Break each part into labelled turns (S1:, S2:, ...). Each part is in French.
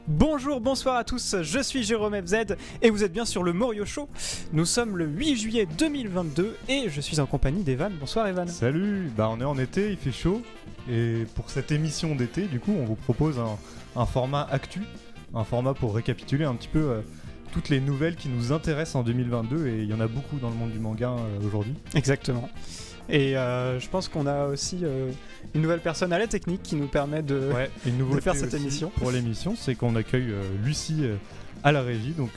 S1: Bonjour, bonsoir à tous, je suis Jérôme FZ et vous êtes bien sur le Morio Show. Nous sommes le 8 juillet 2022 et je suis en compagnie d'Evan. Bonsoir Evan.
S2: Salut, on est en été, il fait chaud et pour cette émission d'été, du coup, on vous propose un format actu, un format pour récapituler un petit peu toutes les nouvelles qui nous intéressent en 2022 et il y en a beaucoup dans le monde du manga aujourd'hui.
S1: Exactement. Et je pense qu'on a aussi une nouvelle personne à la technique qui nous permet de faire cette émission.
S2: Pour l'émission, c'est qu'on accueille Lucie à la régie, donc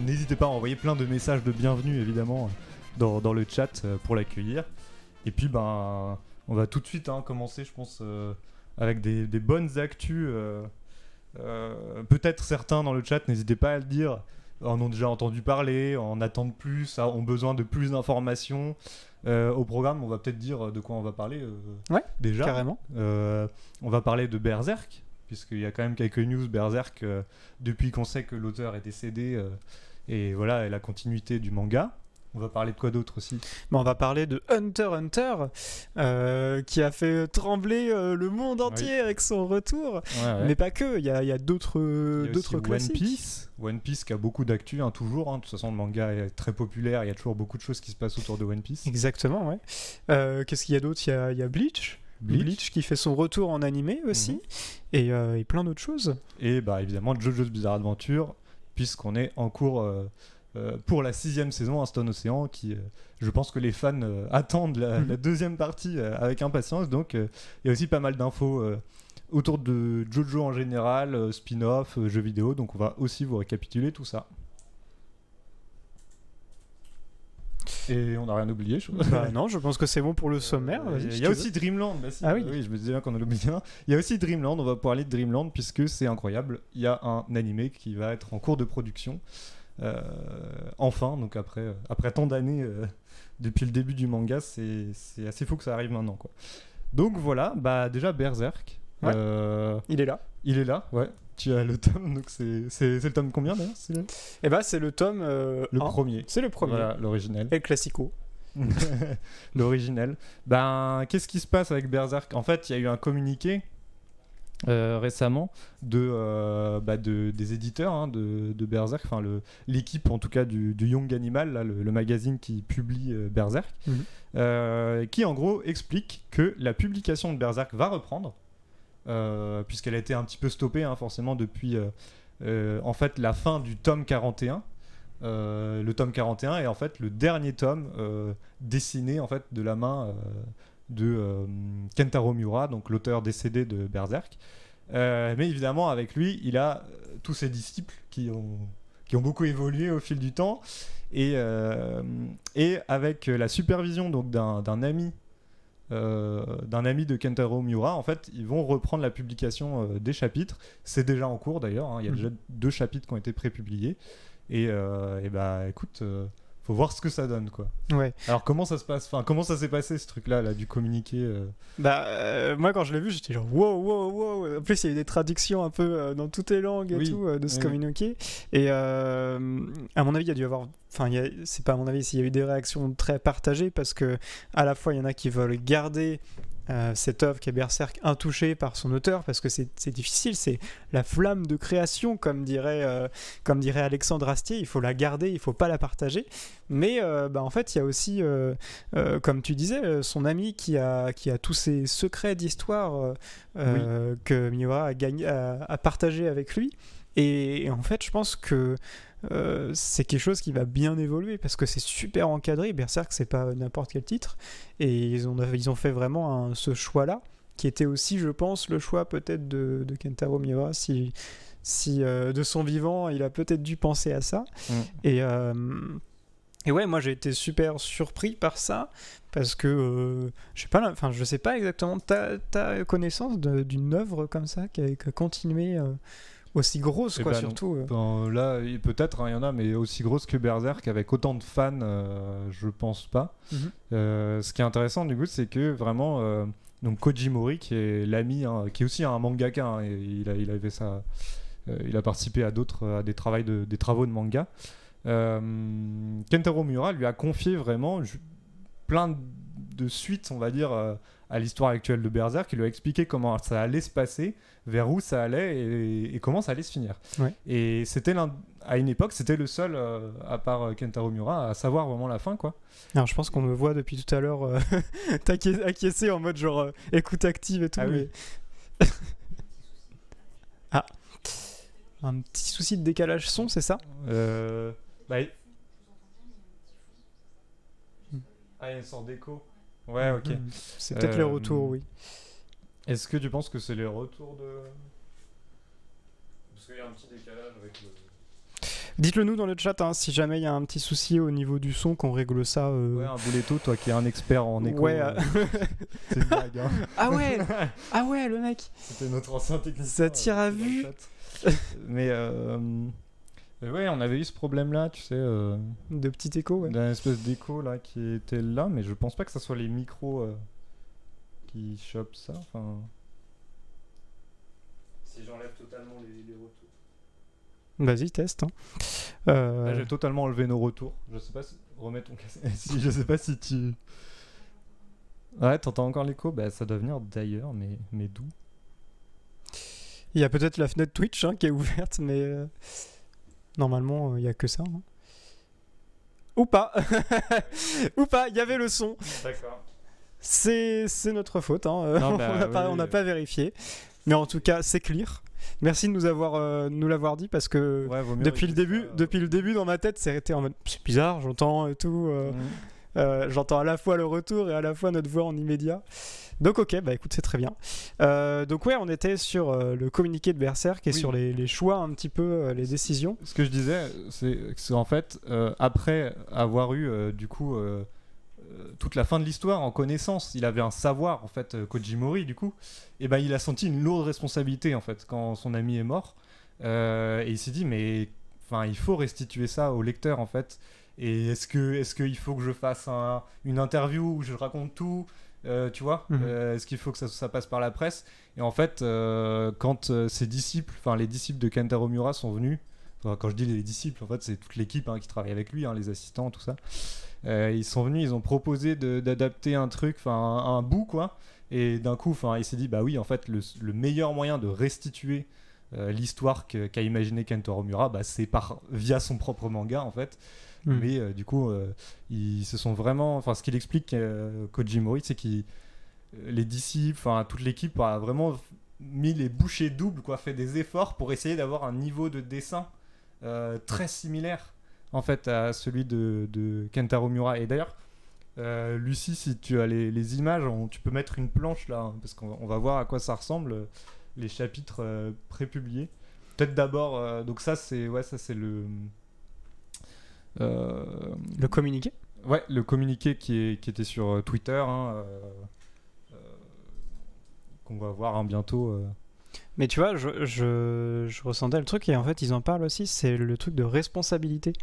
S2: n'hésitez pas à envoyer plein de messages de bienvenue évidemment dans le chat pour l'accueillir. Et puis on va tout de suite commencer, je pense, avec des bonnes actus. Peut-être certains dans le chat, n'hésitez pas à le dire, en ont déjà entendu parler, en attendent plus, ont besoin de plus d'informations. Au programme, on va peut-être dire de quoi on va parler déjà.
S1: Carrément.
S2: On va parler de Berserk, puisqu'il y a quand même quelques news Berserk depuis qu'on sait que l'auteur est décédé et voilà, et la continuité du manga. On va parler de quoi d'autre aussi ?
S1: On va parler de Hunter x Hunter qui a fait trembler le monde entier avec son retour. Ouais. Mais pas que, il y a d'autres classiques.
S2: One Piece qui a beaucoup d'actu, toujours. De toute façon, le manga est très populaire, il y a toujours beaucoup de choses qui se passent autour de One Piece.
S1: Exactement, ouais. Qu'est-ce qu'il y a d'autre ? Il y a Bleach qui fait son retour en animé aussi, et plein d'autres choses.
S2: Et évidemment, JoJo's Bizarre Adventure, puisqu'on est en cours... pour la 6e saison, Stone Ocean, qui, je pense que les fans attendent la deuxième partie avec impatience. Donc, il y a aussi pas mal d'infos autour de JoJo en général, spin-off, jeux vidéo. Donc, on va aussi vous récapituler tout ça. Et on n'a rien oublié, je crois.
S1: Non, je pense que c'est bon pour le sommaire.
S2: Il y a aussi Dreamland. Oui, je me disais bien qu'on en oubliait un. Il y a aussi Dreamland. On va parler de Dreamland puisque c'est incroyable. Il y a un animé qui va être en cours de production. Enfin, donc après tant d'années depuis le début du manga, c'est assez fou que ça arrive maintenant, quoi. Donc voilà, déjà Berserk.
S1: Il est là.
S2: Ouais. Tu as le tome, donc c'est le tome combien d'ailleurs ?
S1: C'est le tome
S2: le premier.
S1: C'est le premier.
S2: Voilà, l'original.
S1: Et le classico.
S2: L'original. Qu'est-ce qui se passe avec Berserk ? En fait, il y a eu un communiqué récemment des éditeurs de Berserk, l'équipe en tout cas du Young Animal, là, le magazine qui publie Berserk, qui en gros explique que la publication de Berserk va reprendre, puisqu'elle a été un petit peu stoppée forcément depuis en fait la fin du tome 41. Le tome 41 est en fait le dernier tome dessiné en fait de la main de Kentaro Miura, donc l'auteur décédé de Berserk. Mais évidemment, avec lui, il a tous ses disciples qui ont beaucoup évolué au fil du temps. Et avec la supervision donc, d'un ami de Kentaro Miura, en fait, ils vont reprendre la publication des chapitres. C'est déjà en cours d'ailleurs. Il y a déjà 2 chapitres qui ont été prépubliés. Et écoute... faut voir ce que ça donne, quoi.
S1: Ouais.
S2: Alors comment ça se passe ? Comment ça s'est passé ce truc-là du communiqué
S1: moi quand je l'ai vu, j'étais genre wow. En plus il y a eu des traductions un peu dans toutes les langues et de ce communiqué. Et à mon avis il y a dû y avoir, c'est pas à mon avis, s'il y a eu des réactions très partagées parce que à la fois il y en a qui veulent garder cette œuvre qui est Berserk intouchée par son auteur parce que c'est difficile, c'est la flamme de création comme dirait Alexandre Astier, il faut la garder, il faut pas la partager, mais en fait il y a aussi comme tu disais son ami qui a tous ces secrets d'histoire que Miura a partagé avec lui et en fait je pense que c'est quelque chose qui va bien évoluer parce que c'est super encadré. Berserk c'est pas n'importe quel titre et ils ont fait vraiment ce choix là qui était aussi je pense le choix peut-être de Kentaro Miura si de son vivant il a peut-être dû penser à ça et ouais, moi j'ai été super surpris par ça parce que je sais pas exactement, t'as connaissance d'une œuvre comme ça qui a continué aussi grosse, quoi, surtout.
S2: Là, peut-être, il y en a, mais aussi grosse que Berserk, avec autant de fans, je pense pas. Ce qui est intéressant, du coup, c'est que vraiment, donc Koji Mori, qui est l'ami, qui est aussi un mangaka, et il avait ça, il a participé à des travaux de manga. Kentaro Miura lui a confié vraiment plein de suites, on va dire, à l'histoire actuelle de Berserk, il lui a expliqué comment ça allait se passer, vers où ça allait et comment ça allait se finir.
S1: Ouais.
S2: Et à une époque, c'était le seul, à part Kentaro Miura, à savoir vraiment la fin, quoi.
S1: Alors je pense qu'on me voit depuis tout à l'heure acquiescer en mode genre écoute active et tout.
S2: Ah
S1: mais...
S2: oui.
S1: Ah, un petit souci de décalage son, c'est ça?
S2: Bah, Ah, il y a une sorte d'écho. Ouais, ok.
S1: C'est peut-être les retours, oui.
S2: Est-ce que tu penses que c'est les retours de... Parce qu'il y a un petit décalage avec le...
S1: Dites-le nous dans le chat, hein, si jamais il y a un petit souci au niveau du son, qu'on règle ça.
S2: Ouais, un bouletto, toi qui es un expert en écho.
S1: Ouais.
S2: C'est une blague, hein.
S1: Ah ouais, le mec.
S2: C'était notre ancien technicien.
S1: Ça tire à vue.
S2: Mais ouais, on avait eu ce problème-là, tu sais.
S1: De petit écho, ouais.
S2: D'un espèce d'écho là qui était là, mais je pense pas que ça soit les micros qui chopent ça. Enfin... Si j'enlève totalement les retours.
S1: Vas-y, teste. Hein.
S2: Là, j'ai totalement enlevé nos retours. Je sais pas si... Remets ton casque. Si, je sais pas si tu... Ouais, t'entends encore l'écho? Bah, ça doit venir d'ailleurs, mais d'où?
S1: Il y a peut-être la fenêtre Twitch qui est ouverte, mais normalement, il n'y a que ça. Hein. Ou pas. Ou pas, il y avait le son.
S2: D'accord.
S1: C'est notre faute. Hein.
S2: Non, bah,
S1: on n'a pas vérifié. Mais en tout cas, c'est clear. Merci de nous l'avoir dit parce que
S2: ouais,
S1: depuis le début dans ma tête, c'est en mode c'est bizarre, j'entends et tout. J'entends à la fois le retour et à la fois notre voix en immédiat. Donc ok, bah écoute, c'est très bien. Donc ouais, on était sur le communiqué de Berserk et sur les choix un petit peu, les décisions.
S2: Ce que je disais, c'est en fait, après avoir eu du coup toute la fin de l'histoire en connaissance, il avait un savoir en fait, Kojimori du coup, et ben il a senti une lourde responsabilité en fait quand son ami est mort, et il s'est dit mais enfin il faut restituer ça au lecteur en fait. Et est-ce qu'il faut que je fasse une interview où je raconte tout, tu vois, est-ce qu'il faut que ça passe par la presse? Et en fait, quand ses disciples, enfin les disciples de Kentaro Miura sont venus, quand je dis les disciples, en fait c'est toute l'équipe qui travaille avec lui, les assistants, tout ça. Ils sont venus, ils ont proposé d'adapter un truc, enfin un bout quoi. Et d'un coup, il s'est dit bah oui, en fait le meilleur moyen de restituer l'histoire qu'a imaginé Kentaro Miura, bah, c'est via son propre manga en fait. Mais du coup, ils se sont vraiment... Enfin, ce qu'il explique, Kojimori, c'est que les disciples, enfin toute l'équipe a vraiment mis les bouchées doubles, quoi, fait des efforts pour essayer d'avoir un niveau de dessin très similaire en fait à celui de Kentaro Miura. Et d'ailleurs, Lucie, si tu as les images, tu peux mettre une planche là, parce qu'on va voir à quoi ça ressemble, les chapitres prépubliés. Peut-être d'abord, donc ça c'est le
S1: communiqué.
S2: Ouais, le communiqué qui était sur Twitter, qu'on va voir bientôt.
S1: Mais tu vois, je ressentais le truc, et en fait ils en parlent aussi, c'est le truc de responsabilité.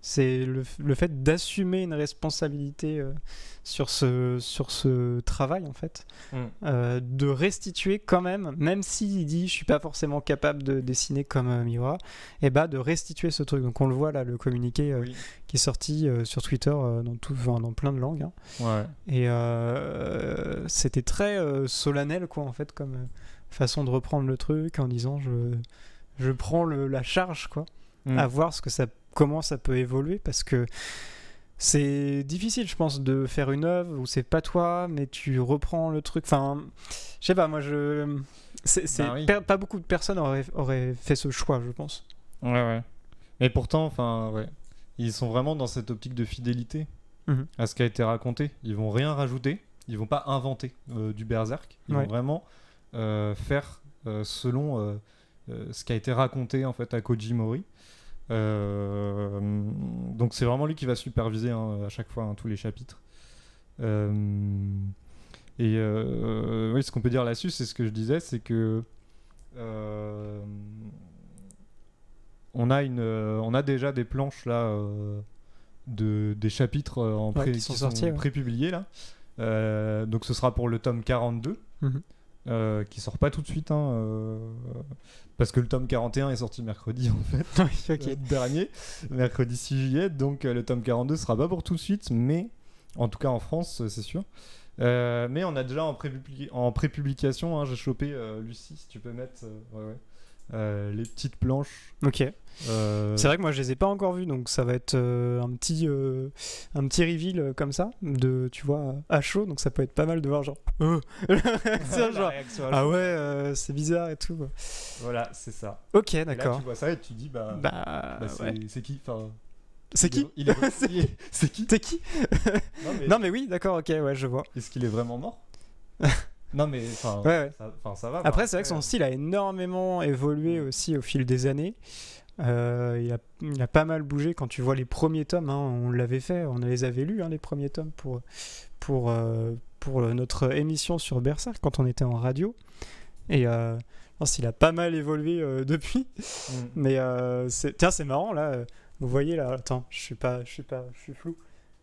S1: C'est le fait d'assumer une responsabilité sur ce travail en fait, de restituer quand même s'il dit je suis pas forcément capable de dessiner comme Miura, et de restituer ce truc. Donc on le voit là, le communiqué qui est sorti sur Twitter dans plein de langues. Hein.
S2: Ouais.
S1: Et c'était très solennel quoi en fait, comme façon de reprendre le truc en disant je prends la charge quoi, à voir comment ça peut évoluer, parce que c'est difficile je pense de faire une œuvre où c'est pas toi mais tu reprends le truc, enfin je sais pas, moi pas beaucoup de personnes auraient fait ce choix je pense.
S2: Ouais mais pourtant ils sont vraiment dans cette optique de fidélité à ce qui a été raconté. Ils vont rien rajouter, ils vont pas inventer du Berserk, ils vont vraiment faire selon ce qui a été raconté en fait à Kojimori. Donc c'est vraiment lui qui va superviser à chaque fois tous les chapitres. Oui, ce qu'on peut dire là-dessus, c'est ce que je disais, c'est que on a déjà des planches là des chapitres qui sont prépubliés là. Donc ce sera pour le tome 42. Qui sort pas tout de suite parce que le tome 41 est sorti mercredi en fait. Le dernier, mercredi 6 juillet, donc le tome 42 sera pas pour tout de suite, mais en tout cas en France c'est sûr. Mais on a déjà en pré-publication, hein, j'ai chopé Lucie, si tu peux mettre les petites planches.
S1: Ok. C'est vrai que moi je les ai pas encore vues, donc ça va être un petit reveal comme ça, tu vois, à chaud, donc ça peut être pas mal de voir genre, genre ah ouais, c'est bizarre et tout.
S2: Voilà, c'est ça.
S1: Ok,
S2: d'accord.
S1: d'accord.
S2: Là, tu vois ça et tu dis c'est qui, enfin.
S1: C'est qui
S2: C'est qui
S1: C'est qui Non mais oui, d'accord, ok, ouais, je vois.
S2: Est-ce qu'il est vraiment mort? Non mais enfin,
S1: ouais.
S2: Ça va.
S1: Après, c'est vrai que son style a énormément évolué aussi au fil des années. Il a pas mal bougé quand tu vois les premiers tomes. Hein, on l'avait fait, on les avait lus, hein, les premiers tomes pour notre émission sur Berserk quand on était en radio. Et je pense qu'il a pas mal évolué depuis. Mais c'est marrant là. Vous voyez là, attends, je suis flou.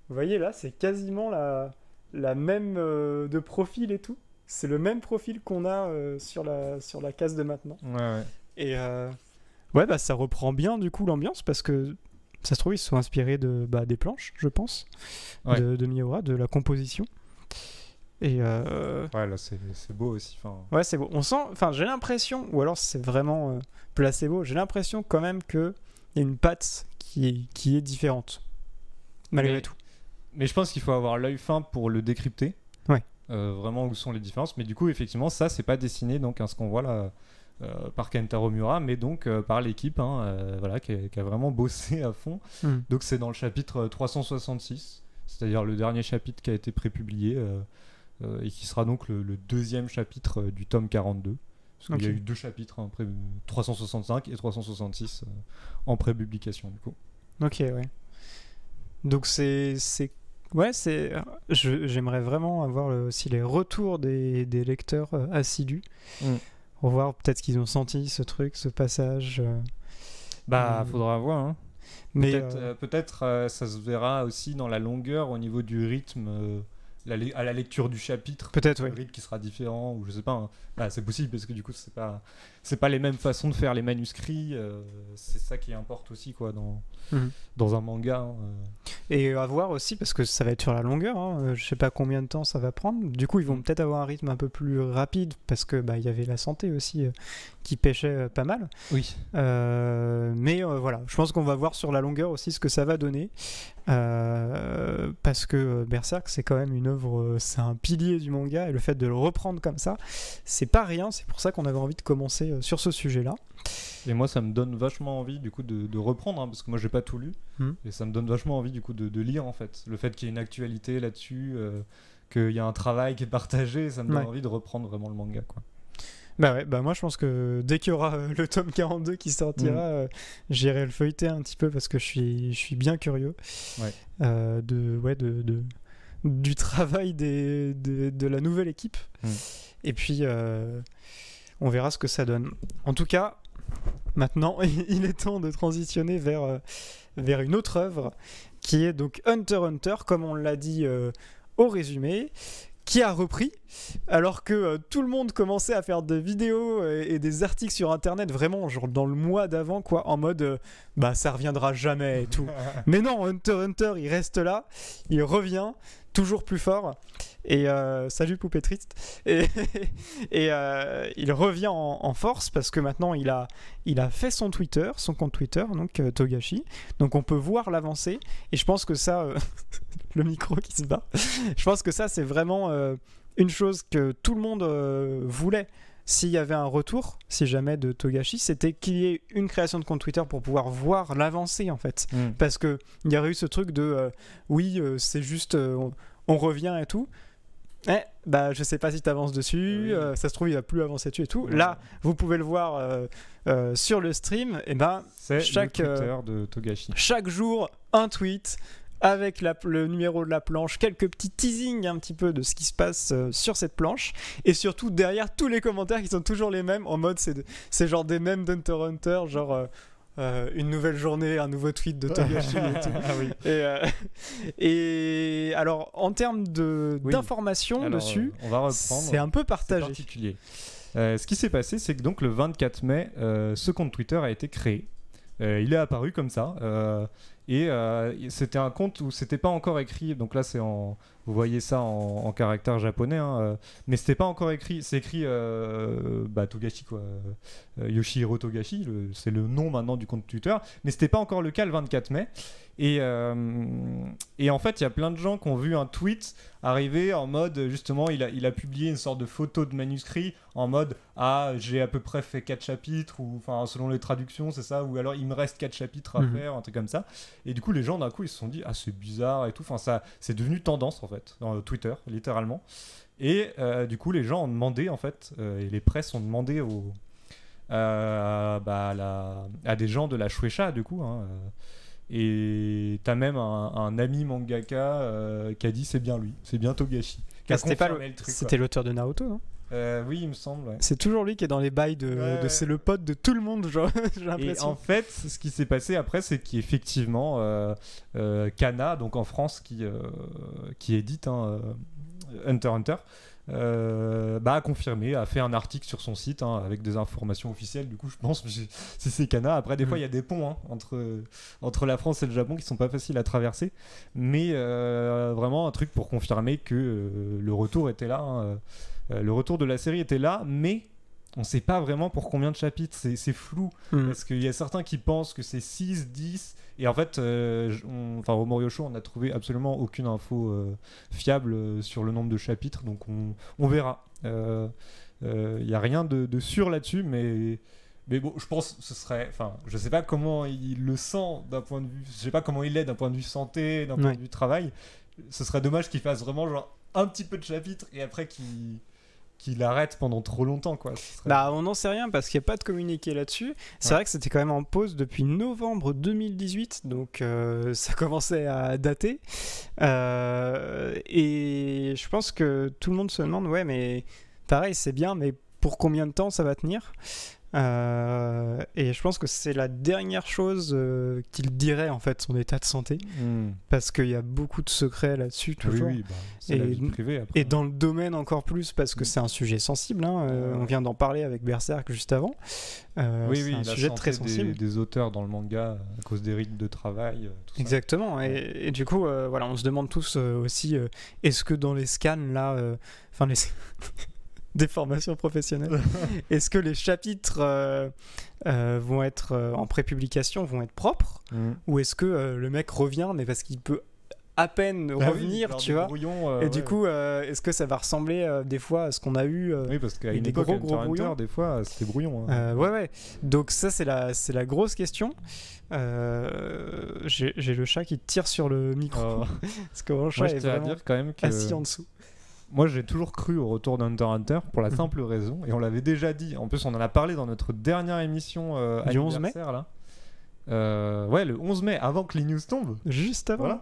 S1: Vous voyez là, c'est quasiment la même de profil et tout. C'est le même profil qu'on a sur la case de maintenant.
S2: Ouais.
S1: Et ouais, bah ça reprend bien du coup l'ambiance parce que ça se trouve ils se sont inspirés des planches, je pense, de Miura, de la composition. Et
S2: ouais, là c'est beau aussi.
S1: Ouais, c'est beau. On sent, j'ai l'impression, ou alors c'est vraiment placebo, j'ai l'impression quand même qu'il y a une patte qui est différente, malgré tout.
S2: Mais je pense qu'il faut avoir l'œil fin pour le décrypter.
S1: Ouais.
S2: Vraiment où sont les différences. Mais du coup, effectivement, ça, c'est pas dessiné donc, ce qu'on voit là par Kentaro Miura, mais donc par l'équipe qui a vraiment bossé à fond. Donc c'est dans le chapitre 366, c'est-à-dire le dernier chapitre qui a été prépublié et qui sera donc le deuxième chapitre du tome 42. Parce qu'il y a eu 2 chapitres, 365 et 366 en prépublication du coup.
S1: Ok, ouais. Donc j'aimerais vraiment avoir aussi les retours des lecteurs assidus. Pour voir peut-être qu'ils ont senti ce truc, ce passage.
S2: Faudra voir. Hein.
S1: Mais
S2: peut-être ça se verra aussi dans la longueur au niveau du rythme. À la lecture du chapitre,
S1: peut-être,
S2: le rythme qui sera différent, ou je sais pas. C'est possible parce que du coup, c'est pas les mêmes façons de faire les manuscrits. C'est ça qui importe aussi, quoi, dans un manga. Hein.
S1: Et à voir aussi parce que ça va être sur la longueur. Hein. Je sais pas combien de temps ça va prendre. Du coup, ils vont peut-être avoir un rythme un peu plus rapide parce que il y avait la santé aussi qui pêchait pas mal.
S2: Oui.
S1: Mais voilà, je pense qu'on va voir sur la longueur aussi ce que ça va donner. Parce que Berserk c'est quand même une œuvre, c'est un pilier du manga et le fait de le reprendre comme ça c'est pas rien, c'est pour ça qu'on avait envie de commencer sur ce sujet là.
S2: Et moi ça me donne vachement envie du coup de reprendre parce que moi j'ai pas tout lu et ça me donne vachement envie du coup de lire en fait, le fait qu'il y ait une actualité là-dessus, qu'il y a un travail qui est partagé, ça me donne envie de reprendre vraiment le manga quoi.
S1: Moi je pense que dès qu'il y aura le tome 42 qui sortira, j'irai le feuilleter un petit peu parce que je suis bien curieux du travail de la nouvelle équipe. Et puis on verra ce que ça donne. En tout cas, maintenant il est temps de transitionner vers une autre œuvre qui est donc Hunter x Hunter, comme on l'a dit au résumé, qui a repris alors que tout le monde commençait à faire des vidéos et des articles sur internet vraiment genre dans le mois d'avant quoi, en mode ça reviendra jamais et tout. Mais non, Hunter x Hunter il reste là, il revient toujours plus fort et salut poupée triste et il revient en force parce que maintenant il a fait son compte Twitter donc Togashi, donc on peut voir l'avancée et je pense que ça le micro qui se bat, je pense que ça c'est vraiment une chose que tout le monde voulait s'il y avait un retour, si jamais de Togashi, c'était qu'il y ait une création de compte Twitter pour pouvoir voir l'avancée en fait, parce que il y aurait eu ce truc de c'est juste on revient et tout. Je sais pas si tu avances dessus, ça se trouve il va plus avancer dessus et tout. Là, vous pouvez le voir sur le stream. Et
S2: c'est le Twitter de Togashi.
S1: Chaque jour, un tweet avec le numéro de la planche, quelques petits teasings un petit peu de ce qui se passe sur cette planche, et surtout derrière tous les commentaires qui sont toujours les mêmes, en mode c'est genre des mèmes d'Hunter x Hunter, genre une nouvelle journée, un nouveau tweet de Togashi et tout.
S2: Ah oui.
S1: Et alors en termes d'informations dessus,
S2: on va reprendre,
S1: c'est un peu partagé.
S2: C'est particulier. Ce qui s'est passé, c'est que donc le 24 mai, ce compte Twitter a été créé. Il est apparu comme ça Et c'était un conte où c'était pas encore écrit, donc là vous voyez ça en caractère japonais, hein, mais c'était pas encore écrit, c'est écrit Togashi quoi, Yoshihiro Togashi, c'est le nom maintenant du compte Twitter, mais c'était pas encore le cas le 24 mai. Et en fait, il y a plein de gens qui ont vu un tweet arriver en mode, justement, il a publié une sorte de photo de manuscrit en mode « Ah, j'ai à peu près fait 4 chapitres » ou enfin selon les traductions, c'est ça, ou alors « Il me reste 4 chapitres à faire », un truc comme ça. Et du coup, les gens, d'un coup, ils se sont dit « Ah, c'est bizarre et tout ». Enfin, ça, c'est devenu tendance, en fait, dans Twitter, littéralement. Et du coup, les gens ont demandé, en fait, et les presses ont demandé à des gens de la Shueisha, du coup, hein, et t'as même un ami mangaka qui a dit c'est bien lui, c'est bien Togashi.
S1: C'était l'auteur de Naruto, non?
S2: Oui, il me semble. Ouais.
S1: C'est toujours lui qui est dans les bails de c'est le pote de tout le monde, genre, j'ai l'impression.
S2: Et en fait, ce qui s'est passé après, c'est qu'effectivement, Kana, donc en France, qui édite Hunter x Hunter, a confirmé, a fait un article sur son site avec des informations officielles. Du coup, je pense, si c'est Kana, après des fois il y a des ponts entre la France et le Japon qui sont pas faciles à traverser, mais vraiment un truc pour confirmer que le retour était là, le retour de la série était là, mais on sait pas vraiment pour combien de chapitres, c'est flou, parce qu'il y a certains qui pensent que c'est 6, 10, et en fait, au Moriocho, on n'a trouvé absolument aucune info fiable sur le nombre de chapitres, donc on verra. Il n'y a rien de sûr là-dessus, mais bon, je pense que ce serait... Enfin, je sais pas comment il le sent d'un point de vue... Je sais pas comment il est d'un point de vue santé, d'un point de vue travail. Ce serait dommage qu'il fasse vraiment genre un petit peu de chapitres, et après qu'il arrête pendant trop longtemps, quoi.
S1: On n'en sait rien parce qu'il n'y a pas de communiqué là-dessus. C'est vrai que c'était quand même en pause depuis novembre 2018, donc ça commençait à dater. Et je pense que tout le monde se demande, ouais, mais pareil, c'est bien, mais pour combien de temps ça va tenir ? Et je pense que c'est la dernière chose qu'il dirait, en fait, son état de santé, parce qu'il y a beaucoup de secrets là-dessus toujours.
S2: C'est la vie privée, après.
S1: Et dans le domaine encore plus, parce que c'est un sujet sensible, on vient d'en parler avec Berserk juste avant. C'est un sujet très sensible.
S2: Des auteurs dans le manga à cause des rythmes de travail, tout ça.
S1: Exactement, et du coup on se demande tous aussi, est-ce que dans les scans là, des formations professionnelles, est-ce que les chapitres vont être en prépublication, vont être propres, ou est-ce que le mec revient mais parce qu'il peut à peine revenir, tu vois, et du coup est-ce que ça va ressembler des fois à ce qu'on a eu
S2: parce qu'à une époque, gros brouillons, des fois c'était brouillon,
S1: donc ça c'est la grosse question. J'ai le chat qui tire sur le micro parce que mon chat est vraiment
S2: dire quand même que...
S1: assis en dessous.
S2: Moi, j'ai toujours cru au retour d'Hunter x Hunter pour la simple raison, et on l'avait déjà dit. En plus, on en a parlé dans notre dernière émission
S1: du 11 mai.
S2: Là. Le 11 mai, avant que les news tombent.
S1: Juste avant.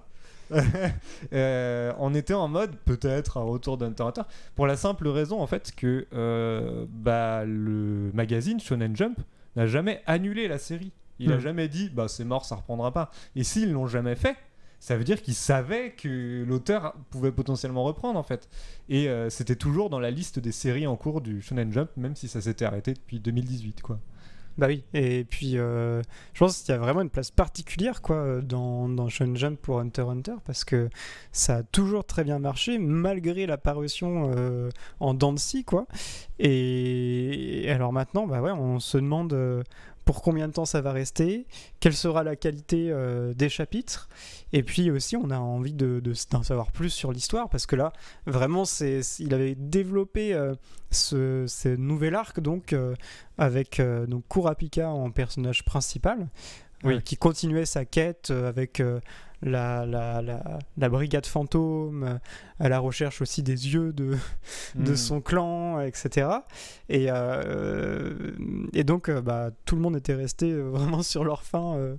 S2: Voilà. On était en mode peut-être un retour d'Hunter x Hunter pour la simple raison en fait que le magazine Shonen Jump n'a jamais annulé la série. Il a jamais dit c'est mort, ça reprendra pas. Et s'ils l'ont jamais fait, ça veut dire qu'ils savaient que l'auteur pouvait potentiellement reprendre en fait. Et c'était toujours dans la liste des séries en cours du Shonen Jump, même si ça s'était arrêté depuis 2018 quoi.
S1: Bah oui, et puis je pense qu'il y a vraiment une place particulière quoi, dans Shonen Jump pour Hunter x Hunter, parce que ça a toujours très bien marché malgré la parution en dents de scie quoi. Et alors maintenant on se demande pour combien de temps ça va rester, quelle sera la qualité des chapitres, et puis aussi on a envie d'en savoir plus sur l'histoire, parce que là vraiment il avait développé ce nouvel arc donc avec donc Kurapika en personnage principal, qui continuait sa quête avec la brigade fantôme, à la recherche aussi des yeux de son clan, etc. Et donc tout le monde était resté vraiment sur leur faim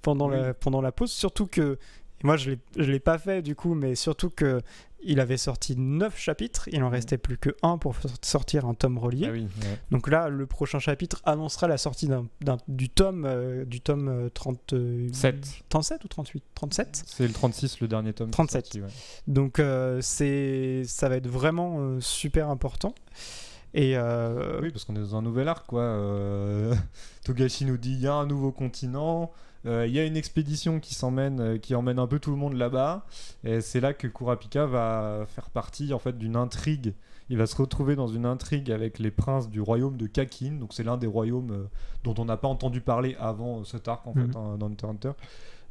S1: pendant la pause, surtout que moi je l'ai pas fait du coup, mais surtout que il avait sorti 9 chapitres, il en restait plus que 1 pour sortir un tome relié. Donc là, le prochain chapitre annoncera la sortie du tome 37 ou 38 37
S2: C'est le 36, le dernier tome.
S1: 37.
S2: Sorti,
S1: Donc ça va être vraiment super important. Et
S2: Oui, parce qu'on est dans un nouvel arc, quoi. Togashi nous dit il y a un nouveau continent. Il y a une expédition qui emmène un peu tout le monde là-bas, et c'est là que Kurapika va faire partie en fait d'une intrigue. Il va se retrouver dans une intrigue avec les princes du royaume de Kakin, donc c'est l'un des royaumes dont on n'a pas entendu parler avant cet arc en fait, dans Hunter x Hunter.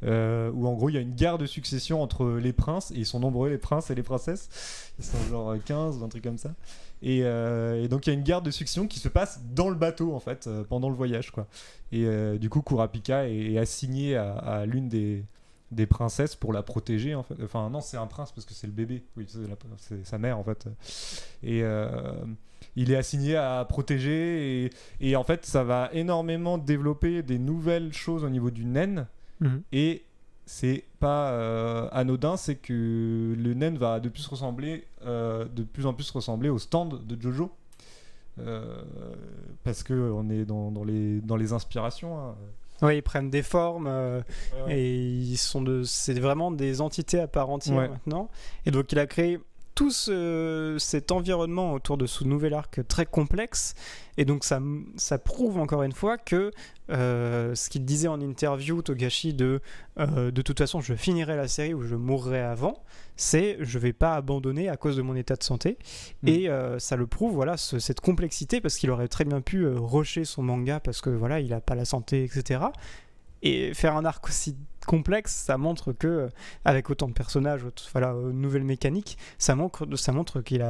S2: Où en gros il y a une guerre de succession entre les princes, et ils sont nombreux les princes et les princesses, ils sont genre 15 ou un truc comme ça, et donc il y a une guerre de succession qui se passe dans le bateau en fait, pendant le voyage quoi. Et du coup Kurapika est assigné à l'une des princesses pour la protéger en fait. Enfin non, c'est un prince parce que c'est le bébé, oui, c'est sa mère en fait, et il est assigné à protéger, et en fait ça va énormément développer des nouvelles choses au niveau du naine. Et c'est pas anodin, c'est que le naine va de plus en plus ressembler au stand de Jojo, parce que on est dans les inspirations, hein.
S1: Oui, ils prennent des formes et c'est vraiment des entités à part entière maintenant. Et donc il a créé tout cet environnement autour de ce nouvel arc très complexe, et donc ça prouve encore une fois que ce qu'il disait en interview, Togashi, de toute façon je finirai la série ou je mourrai avant, c'est je vais pas abandonner à cause de mon état de santé. Et ça le prouve, voilà, cette complexité, parce qu'il aurait très bien pu rusher son manga parce que voilà, il a pas la santé, etc. Et faire un arc aussi complexe, ça montre que, avec autant de personnages, nouvelles mécaniques, ça montre qu'il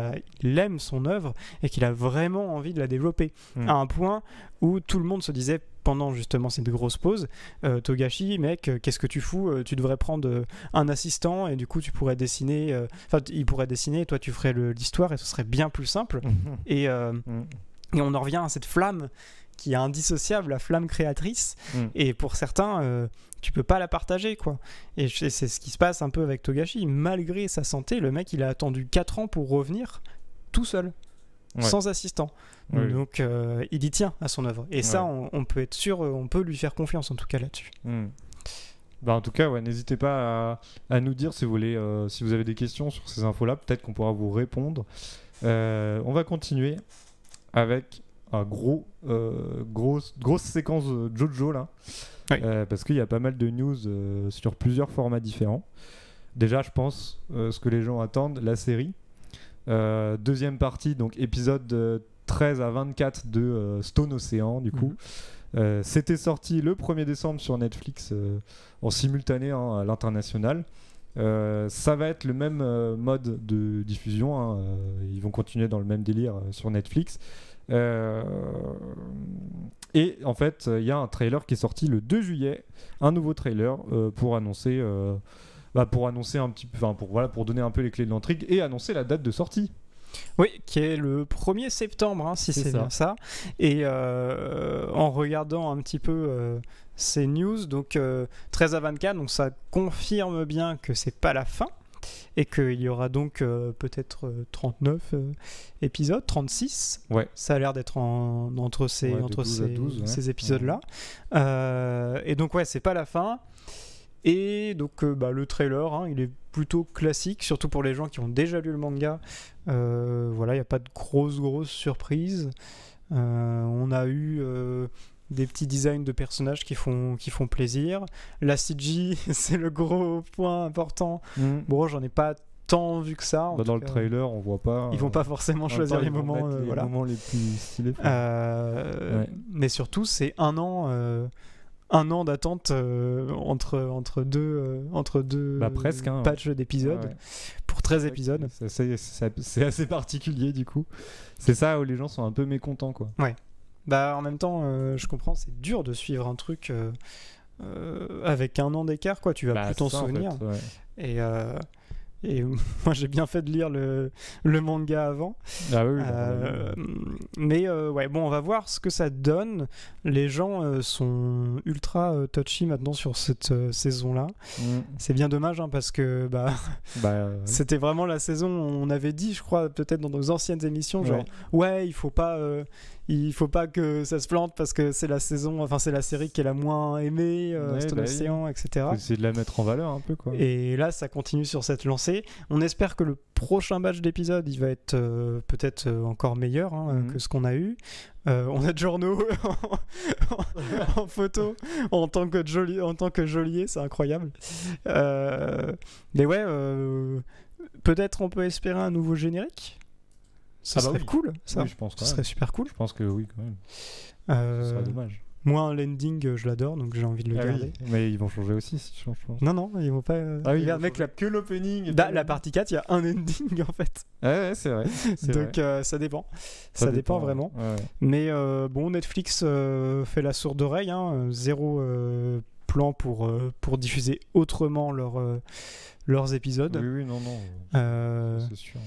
S1: aime son œuvre et qu'il a vraiment envie de la développer. À un point où tout le monde se disait, pendant justement cette grosse pause, Togashi, mec, qu'est-ce que tu fous, tu devrais prendre un assistant, et du coup tu pourrais dessiner, il pourrait dessiner, et toi tu ferais l'histoire, et ce serait bien plus simple. Et on en revient à cette flamme qui est indissociable, la flamme créatrice, et pour certains tu peux pas la partager quoi. Et c'est ce qui se passe un peu avec Togashi. Malgré sa santé, le mec il a attendu 4 ans pour revenir tout seul, sans assistant. Donc il y tient à son œuvre, et ça on peut être sûr, on peut lui faire confiance en tout cas là-dessus.
S2: En tout cas, n'hésitez pas à nous dire si vous voulez, si vous avez des questions sur ces infos-là, peut-être qu'on pourra vous répondre. On va continuer avec un grosse séquence Jojo là, parce qu'il y a pas mal de news sur plusieurs formats différents. Déjà, je pense ce que les gens attendent, la série, deuxième partie, donc épisode 13 à 24 de Stone Ocean du coup. C'était sorti le 1er décembre sur Netflix en simultané à l'international. Ça va être le même mode de diffusion, ils vont continuer dans le même délire sur Netflix. Et en fait il y a un trailer qui est sorti le 2 juillet, un nouveau trailer pour annoncer un petit peu, pour donner un peu les clés de l'intrigue et annoncer la date de sortie.
S1: Oui, qui est le 1er septembre, si c'est bien ça. Et en regardant un petit peu ces news, donc 13 à 24, donc ça confirme bien que c'est pas la fin, et qu'il y aura donc peut-être 39 épisodes, 36. Ça a l'air d'être entre ces épisodes-là. Et donc c'est pas la fin. Et donc le trailer, il est plutôt classique, surtout pour les gens qui ont déjà lu le manga. Il n'y a pas de grosses surprises. On a eu des petits designs de personnages qui font plaisir. La CG, c'est le gros point important. Bon, j'en ai pas tant vu que ça.
S2: Dans le trailer, on voit pas.
S1: Ils vont pas forcément choisir les moments.
S2: Les moments les plus stylés.
S1: Mais surtout, c'est un an d'attente entre deux
S2: presque,
S1: patchs d'épisodes pour 13 épisodes.
S2: C'est assez particulier du coup. C'est ça où les gens sont un peu mécontents quoi.
S1: En même temps, je comprends, c'est dur de suivre un truc avec un an d'écart quoi. Tu vas plus t'en souvenir.
S2: En fait,
S1: Et moi j'ai bien fait de lire le manga avant. Mais on va voir ce que ça donne. Les gens sont ultra touchy maintenant sur cette saison-là. C'est bien dommage parce que c'était vraiment la saison où on avait dit, je crois, peut-être dans nos anciennes émissions, il faut pas il faut pas que ça se plante parce que c'est la série qui est la moins aimée, Stone Ocean, etc.
S2: Faut essayer de la mettre en valeur un peu, quoi.
S1: Et là, ça continue sur cette lancée. On espère que le prochain batch d'épisodes, il va être peut-être encore meilleur que ce qu'on a eu. On a Giorno en photo en tant que geôlier, c'est incroyable. Mais ouais, peut-être on peut espérer un nouveau générique. Ça serait cool, ça.
S2: Oui, je pense
S1: ça serait super cool.
S2: Je pense que oui, quand même. Ce serait dommage.
S1: Moi, l'ending, je l'adore, donc j'ai envie de le garder.
S2: Oui. Mais ils vont changer aussi, si je pense.
S1: Non, ils vont pas.
S2: Regarde, mec, que l'opening.
S1: La partie 4, il y a un ending en fait.
S2: Ouais, c'est vrai.
S1: Donc ça dépend. Ça dépend vraiment.
S2: Ouais.
S1: Mais bon, Netflix fait la sourde oreille. Zéro plan pour diffuser autrement leurs épisodes.
S2: Oui, non. C'est sûr.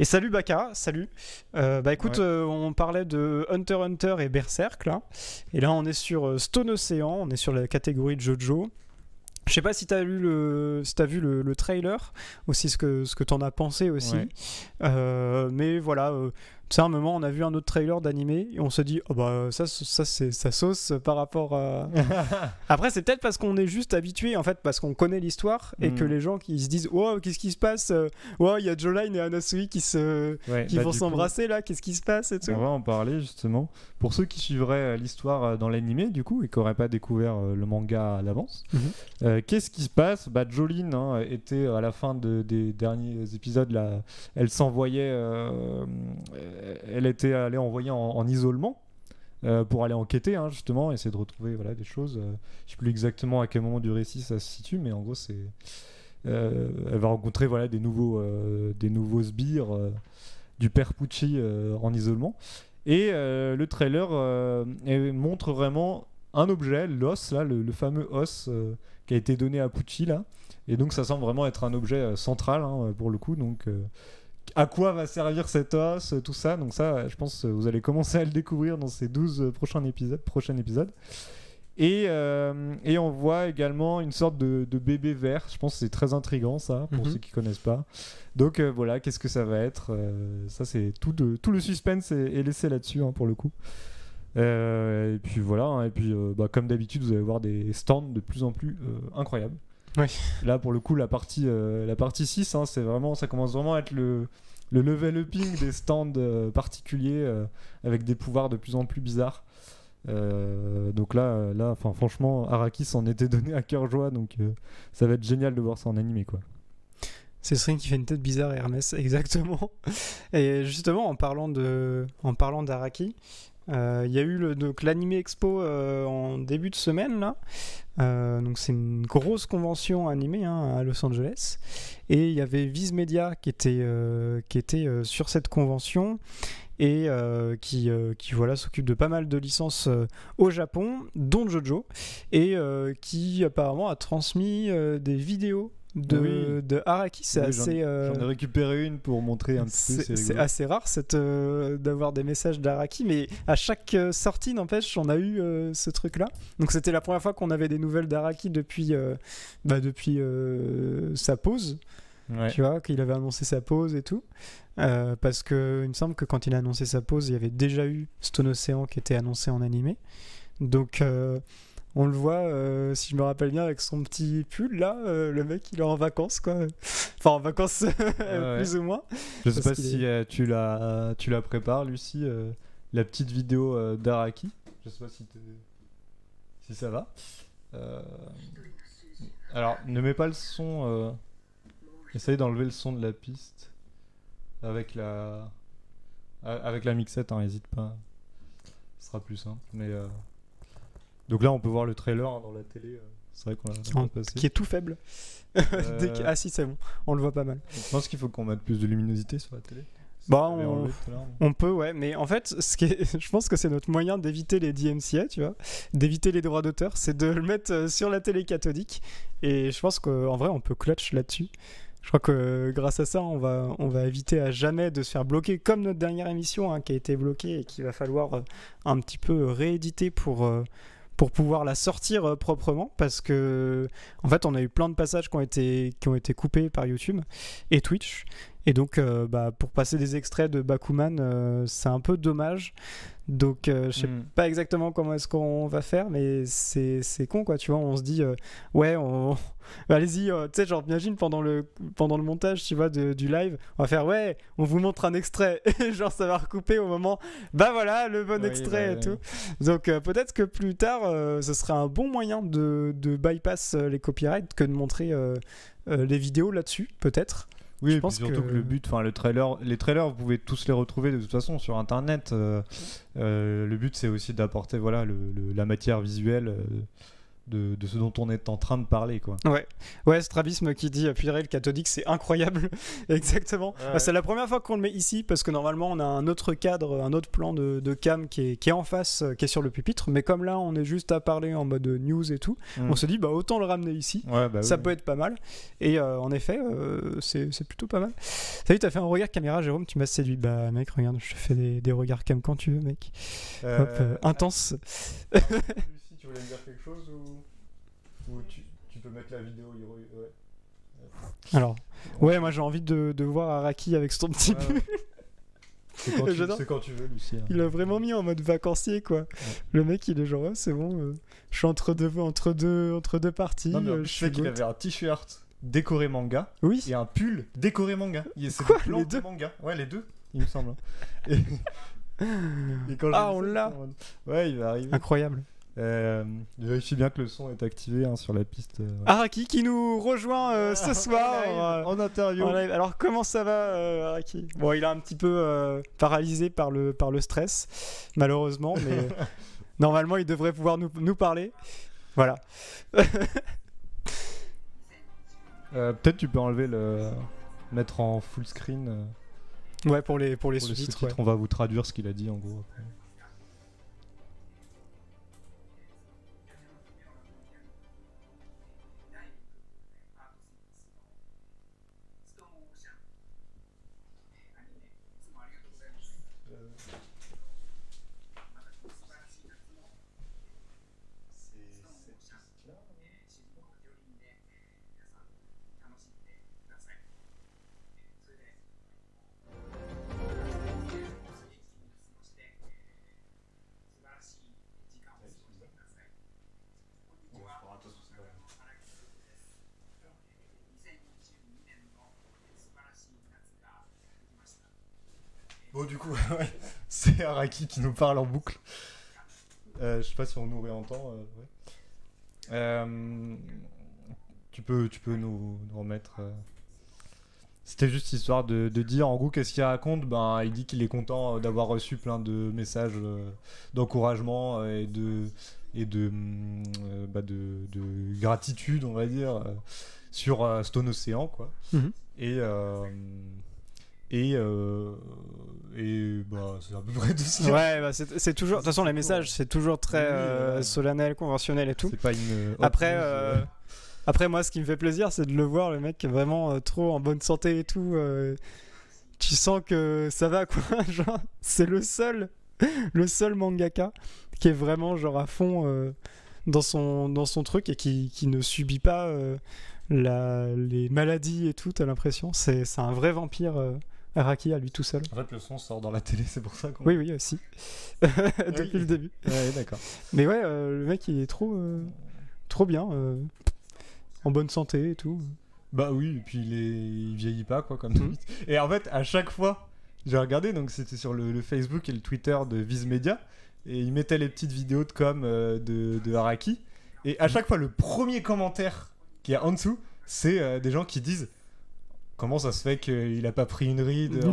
S1: Et salut Baka, salut. Écoute, on parlait de Hunter x Hunter et Berserk là. Et là on est sur Stone Ocean, on est sur la catégorie de JoJo. Je sais pas si t'as vu le trailer, aussi ce que t'en as pensé aussi. Ouais. Mais voilà, tu sais, à un moment on a vu un autre trailer d'animé et on se dit oh bah ça c'est sa sauce par rapport à... Après c'est peut-être parce qu'on est juste habitué en fait, parce qu'on connaît l'histoire et que les gens qui se disent oh qu'est-ce qui se passe, il y a Joline et Anasui qui vont s'embrasser là, qu'est-ce qui se passe et tout.
S2: On va en parler justement. Pour ceux qui suivraient l'histoire dans l'animé du coup et qui n'auraient pas découvert le manga à l'avance, qu'est-ce qui se passe? Joline était à la fin des derniers épisodes là, elle s'envoyait elle était allée envoyer en isolement pour aller enquêter justement, essayer de retrouver des choses. Je sais plus exactement à quel moment du récit ça se situe, mais en gros c'est elle va rencontrer des nouveaux sbires du père Pucci en isolement, et le trailer montre vraiment un objet, l'os là, le fameux os qui a été donné à Pucci là, et donc ça semble vraiment être un objet central pour le coup. Donc à quoi va servir cet os, tout ça. Donc ça, je pense que vous allez commencer à le découvrir dans ces 12 prochains épisodes. Et on voit également une sorte de bébé vert. Je pense que c'est très intriguant ça, pour ceux qui connaissent pas. Donc voilà, qu'est-ce que ça va être. Ça, c'est tout le suspense est laissé là-dessus pour le coup. Et puis voilà, et puis comme d'habitude, vous allez voir des stands de plus en plus incroyables.
S1: Oui.
S2: Là pour le coup la partie 6 c'est vraiment, ça commence vraiment à être le level upping des stands particuliers avec des pouvoirs de plus en plus bizarres. Donc là franchement Araki s'en était donné à cœur joie, donc ça va être génial de voir ça en animé quoi.
S1: C'est String qui fait une tête bizarre, Hermès, exactement. Et justement en parlant d'Araki, il y a eu l'Anime Expo en début de semaine là. Donc c'est une grosse convention animée à Los Angeles, et il y avait Viz Media qui était sur cette convention et qui s'occupe de pas mal de licences au Japon, dont Jojo, et qui apparemment a transmis des vidéos de Araki. C'est assez.
S2: J'en ai récupéré une pour montrer un petit peu.
S1: C'est assez rare d'avoir des messages d'Araki, mais à chaque sortie, n'empêche, on a eu ce truc-là. Donc c'était la première fois qu'on avait des nouvelles d'Araki depuis sa pause. Ouais. Tu vois, qu'il avait annoncé sa pause et tout. Parce que il me semble que quand il a annoncé sa pause, il y avait déjà eu Stone Ocean qui était annoncé en animé. Donc on le voit, si je me rappelle bien, avec son petit pull là, le mec il est en vacances quoi. Enfin en vacances plus ou moins.
S2: Je sais pas si tu la prépares Lucie, la petite vidéo d'Araki. Je sais pas si ça va. Alors ne mets pas le son, essaye d'enlever le son de la piste avec la mixette, n'hésite pas, ce sera plus simple. Mais donc là on peut voir le trailer dans la télé, c'est vrai qu'on l'a passé,
S1: qui est tout faible. Ah si, c'est bon, on le voit pas mal.
S2: Je pense qu'il faut qu'on mette plus de luminosité sur la télé.
S1: On peut, ouais, mais en fait, je pense que c'est notre moyen d'éviter les DMCA, tu vois, d'éviter les droits d'auteur, c'est de le mettre sur la télé cathodique, et je pense qu'en vrai on peut clutch là-dessus. Je crois que grâce à ça, on va éviter à jamais de se faire bloquer, comme notre dernière émission qui a été bloquée et qu'il va falloir un petit peu rééditer pour pouvoir la sortir proprement, parce que en fait on a eu plein de passages qui ont été coupés par YouTube et Twitch, Et donc, pour passer des extraits de Bakuman, c'est un peu dommage. Donc, je sais pas exactement comment est-ce qu'on va faire, mais c'est con, quoi. Tu vois, on se dit, ouais, allez-y, tu sais, genre, imagine pendant le montage, tu vois, du live, on va faire, ouais, on vous montre un extrait. Et genre, ça va recouper au moment, voilà, le bon extrait et tout. Donc, peut-être que plus tard, ce serait un bon moyen de bypass les copyrights que de montrer les vidéos là-dessus, peut-être.
S2: Oui, et puis surtout que le but, enfin les trailers, vous pouvez tous les retrouver de toute façon sur internet. Le but, c'est aussi d'apporter la matière visuelle de ce dont on est en train de parler, quoi.
S1: Ouais, strabisme qui dit puis le cathodique, c'est incroyable. Exactement. C'est la première fois qu'on le met ici parce que normalement on a un autre cadre, un autre plan de cam qui est en face, qui est sur le pupitre, mais comme là on est juste à parler en mode news et tout, on se dit autant le ramener ici. Ça peut être pas mal. Et en effet, c'est plutôt pas mal. Salut, t'as fait un regard caméra, Jérôme, tu m'as séduit. Bah mec, regarde, je te fais des regards cam quand tu veux, mec. Hop, intense.
S2: Tu voulais me dire quelque chose ou tu peux mettre la vidéo.
S1: Alors, moi j'ai envie de voir Araki avec son petit pull.
S2: C'est quand tu veux, Lucie.
S1: Il a vraiment mis en mode vacancier, quoi. Le mec, il est genre, c'est bon, je suis entre deux parties.
S2: Non, mais je sais qu'il avait un t-shirt décoré manga et un pull décoré manga. C'est
S1: les deux
S2: manga. Ouais, les deux, il me semble. Et quand
S1: on l'a.
S2: Ouais, il va arriver.
S1: Incroyable.
S2: Je vérifie bien que le son est activé sur la piste.
S1: Araki qui nous rejoint ce soir
S2: en interview.
S1: Alors comment ça va, Araki? Bon, il est un petit peu paralysé par le stress, malheureusement, mais normalement il devrait pouvoir nous parler. Voilà.
S2: Peut-être tu peux enlever mettre en full screen.
S1: Ouais, pour les sous-titres.
S2: On va vous traduire ce qu'il a dit en gros. Après. Bon, du coup, c'est Araki qui nous parle en boucle. Je sais pas si on nous réentend. Tu peux nous remettre. C'était juste histoire de dire en gros qu'est-ce qu'il raconte. Il dit qu'il est content d'avoir reçu plein de messages d'encouragement et de gratitude, on va dire, sur Stone Ocean, quoi. Et c'est à peu près de ça.
S1: Ouais, c'est toujours. De toute façon, les messages, c'est toujours très solennel, conventionnel et tout.
S2: C'est pas une.
S1: Après, moi, ce qui me fait plaisir, c'est de le voir, le mec, vraiment trop en bonne santé et tout. Tu sens que ça va, quoi. Genre, c'est le seul mangaka qui est vraiment genre à fond dans son truc et qui ne subit pas les maladies et tout. T'as l'impression, c'est un vrai vampire. Araki à lui tout seul.
S2: En fait, le son sort dans la télé, c'est pour ça qu'on...
S1: Oui, aussi. Depuis le début.
S2: Ouais, d'accord.
S1: Mais ouais, le mec, il est trop bien. En bonne santé et tout.
S2: Bah oui, et puis il vieillit pas, quoi, comme d'habitude. Et en fait, à chaque fois, j'ai regardé, donc c'était sur le Facebook et le Twitter de Viz Media, et ils mettaient les petites vidéos de com de Araki. Et à chaque fois, le premier commentaire qui est en dessous, c'est des gens qui disent... Comment ça se fait qu'il a pas pris une ride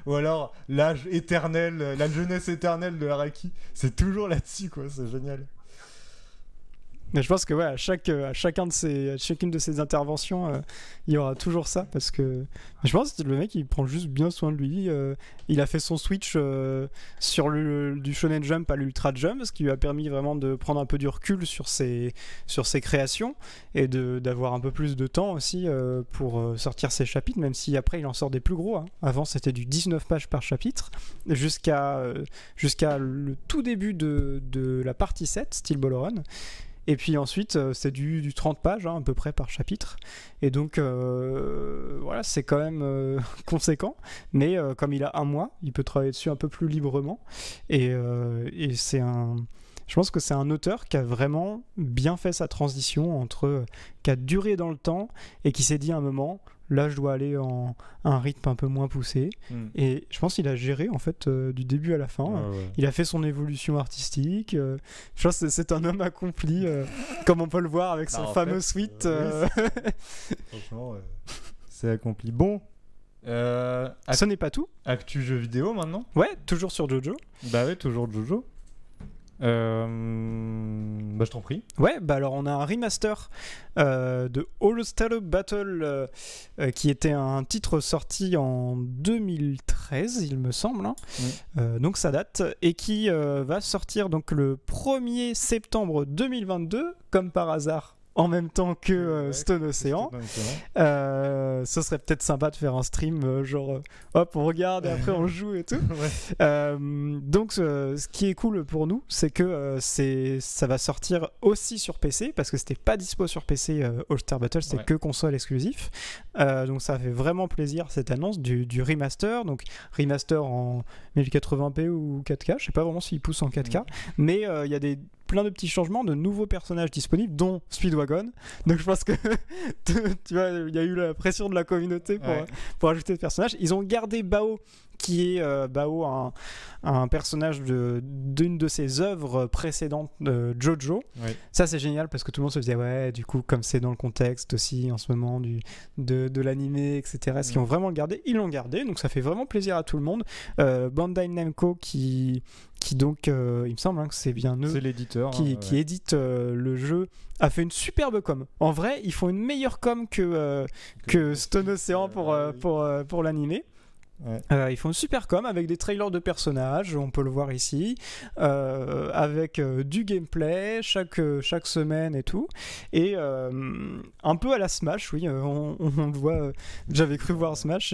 S2: ou alors l'âge éternel, la jeunesse éternelle de Araki. C'est toujours là-dessus, quoi. C'est génial.
S1: Mais je pense que à chacune de ses interventions, il y aura toujours ça parce que je pense que le mec il prend juste bien soin de lui. Il a fait son switch sur du Shonen Jump à l'Ultra Jump, ce qui lui a permis vraiment de prendre un peu du recul sur ses créations et d'avoir un peu plus de temps aussi pour sortir ses chapitres, même si après il en sort des plus gros. Hein. Avant c'était du 19 pages par chapitre jusqu'à le tout début de la partie 7, Steel Ball Run. Et puis ensuite, c'est du 30 pages à peu près par chapitre. Et donc, voilà, c'est quand même conséquent. Mais comme il a 1 mois, il peut travailler dessus un peu plus librement. Et c'est je pense que c'est un auteur qui a vraiment bien fait sa transition qui a duré dans le temps et qui s'est dit à un moment, là je dois aller à un rythme un peu moins poussé. Et je pense qu'il a géré en fait du début à la fin. Il a fait son évolution artistique. Je pense que c'est un homme accompli, comme on peut le voir avec son fameux suite.
S2: Franchement, c'est accompli. Bon.
S1: Ce n'est pas tout.
S2: Actu jeux vidéo maintenant.
S1: Ouais, toujours sur Jojo.
S2: Bah ouais, toujours Jojo. Bah je t'en prie.
S1: Ouais, bah alors on a un remaster de All Star Battle qui était un titre sorti en 2013, il me semble. Donc ça date et qui va sortir donc le 1er septembre 2022, comme par hasard. En même temps que Stone Ocean. Ce serait peut-être sympa de faire un stream genre hop on regarde et après on joue et tout. Donc ce qui est cool pour nous, c'est que ça va sortir aussi sur PC parce que c'était pas dispo sur PC All Star Battle, c'était que console exclusif. Donc ça fait vraiment plaisir cette annonce du remaster. Donc remaster en 1080p ou 4K, je sais pas vraiment s'il pousse en 4K, mais il y a plein de petits changements, de nouveaux personnages disponibles, dont Speedwagon. Donc je pense que tu vois, il y a eu la pression de la communauté pour ajouter des personnages. Ils ont gardé Bao, qui est Bao, un personnage d'une de ses œuvres précédentes, Jojo. Ça c'est génial parce que tout le monde se disait ouais, du coup comme c'est dans le contexte aussi en ce moment de l'animé, etc. Est-ce qu'ils ont vraiment le gardé? Ils l'ont gardé, donc ça fait vraiment plaisir à tout le monde. Bandai Namco qui donc, il me semble que c'est bien eux,
S2: c'est l'éditeur
S1: qui édite le jeu, a fait une superbe com. En vrai, ils font une meilleure com que Stone Ocean pour l'animé. Ils font une super com avec des trailers de personnages, on peut le voir ici, avec du gameplay chaque semaine et tout, et un peu à la Smash, oui, on le voit, j'avais cru voir Smash,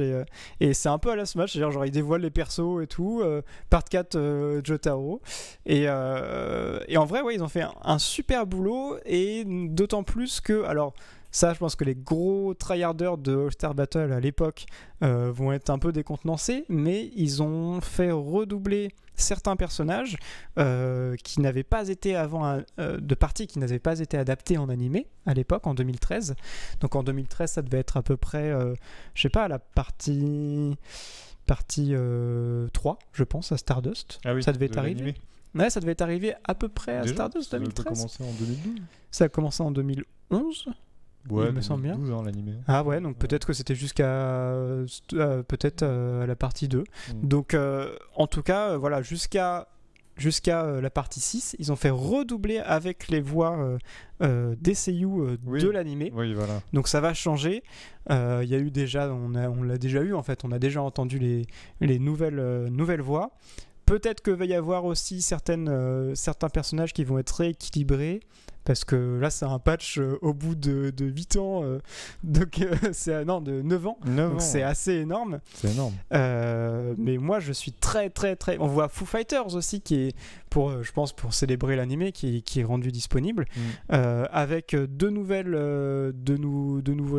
S1: et c'est un peu à la Smash, c'est-à-dire genre ils dévoilent les persos et tout, part 4 Jotaro, et en vrai ouais, ils ont fait un super boulot, et d'autant plus que, alors ça, je pense que les gros tryharders de All Star Battle à l'époque vont être un peu décontenancés, mais ils ont fait redoubler certains personnages qui n'avaient pas été avant de parties qui n'avaient pas été adaptées en animé à l'époque, en 2013. Donc en 2013, ça devait être à peu près, je sais pas, la partie 3, je pense, à Stardust.
S2: Ah oui,
S1: ça devait être arrivé. Ouais, ça devait être arrivé à peu près à Stardust 2013.
S2: Ça a commencé en 2012.
S1: Ça a commencé en 2011.
S2: Ouais,
S1: il me semble bien.
S2: L'animé.
S1: Ah ouais, donc peut-être que c'était jusqu'à la partie 2. Donc en tout cas, voilà, jusqu'à la partie 6, ils ont fait redoubler avec les voix des seiyuu de l'animé.
S2: Oui, voilà.
S1: Donc ça va changer. Il y a eu déjà, on l'a déjà eu en fait, on a déjà entendu les nouvelles voix. Peut-être qu'il va y avoir aussi certains personnages qui vont être rééquilibrés, parce que là c'est un patch au bout de 8 ans, donc de 9 ans, donc c'est assez énorme.
S2: C'est énorme.
S1: Mais moi je suis très très très... On voit Foo Fighters aussi qui est, je pense pour célébrer l'animé, qui est rendu disponible, avec deux nouveaux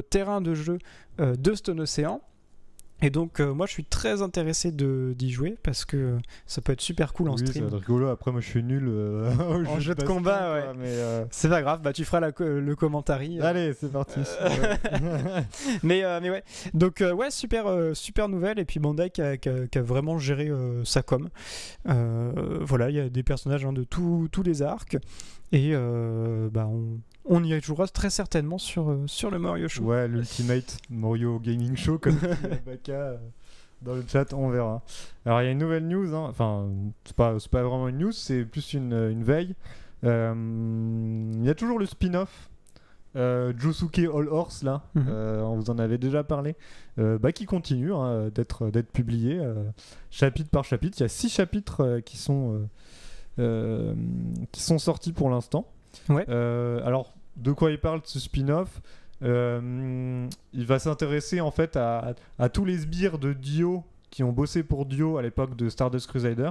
S1: terrains de jeu de Stone Ocean. Et donc moi je suis très intéressé d'y jouer parce que ça peut être super cool en stream.
S2: C'est rigolo. Après moi je suis nul
S1: en jeu de combat, ouais. Mais c'est pas grave, bah tu feras le commentary.
S2: Allez, c'est parti.
S1: mais ouais. Donc ouais, super nouvelle, et puis Bandai qui a vraiment géré sa com. Voilà, il y a des personnages de tous les arcs, et on y jouera très certainement sur le Mario Show.
S2: Ouais, l'Ultimate Mario Gaming Show, comme dit Baka dans le chat, on verra. Alors il y a une nouvelle news, enfin c'est pas vraiment une news, c'est plus une veille. Il y a toujours le spin-off Josuke All Horse là, on vous en avait déjà parlé, qui continue d'être publié chapitre par chapitre. Il y a 6 chapitres qui sont sortis pour l'instant.
S1: Ouais.
S2: Alors, de quoi il parle, ce spin-off? Il va s'intéresser en fait à tous les sbires de Dio qui ont bossé pour Dio à l'époque de Stardust Crusader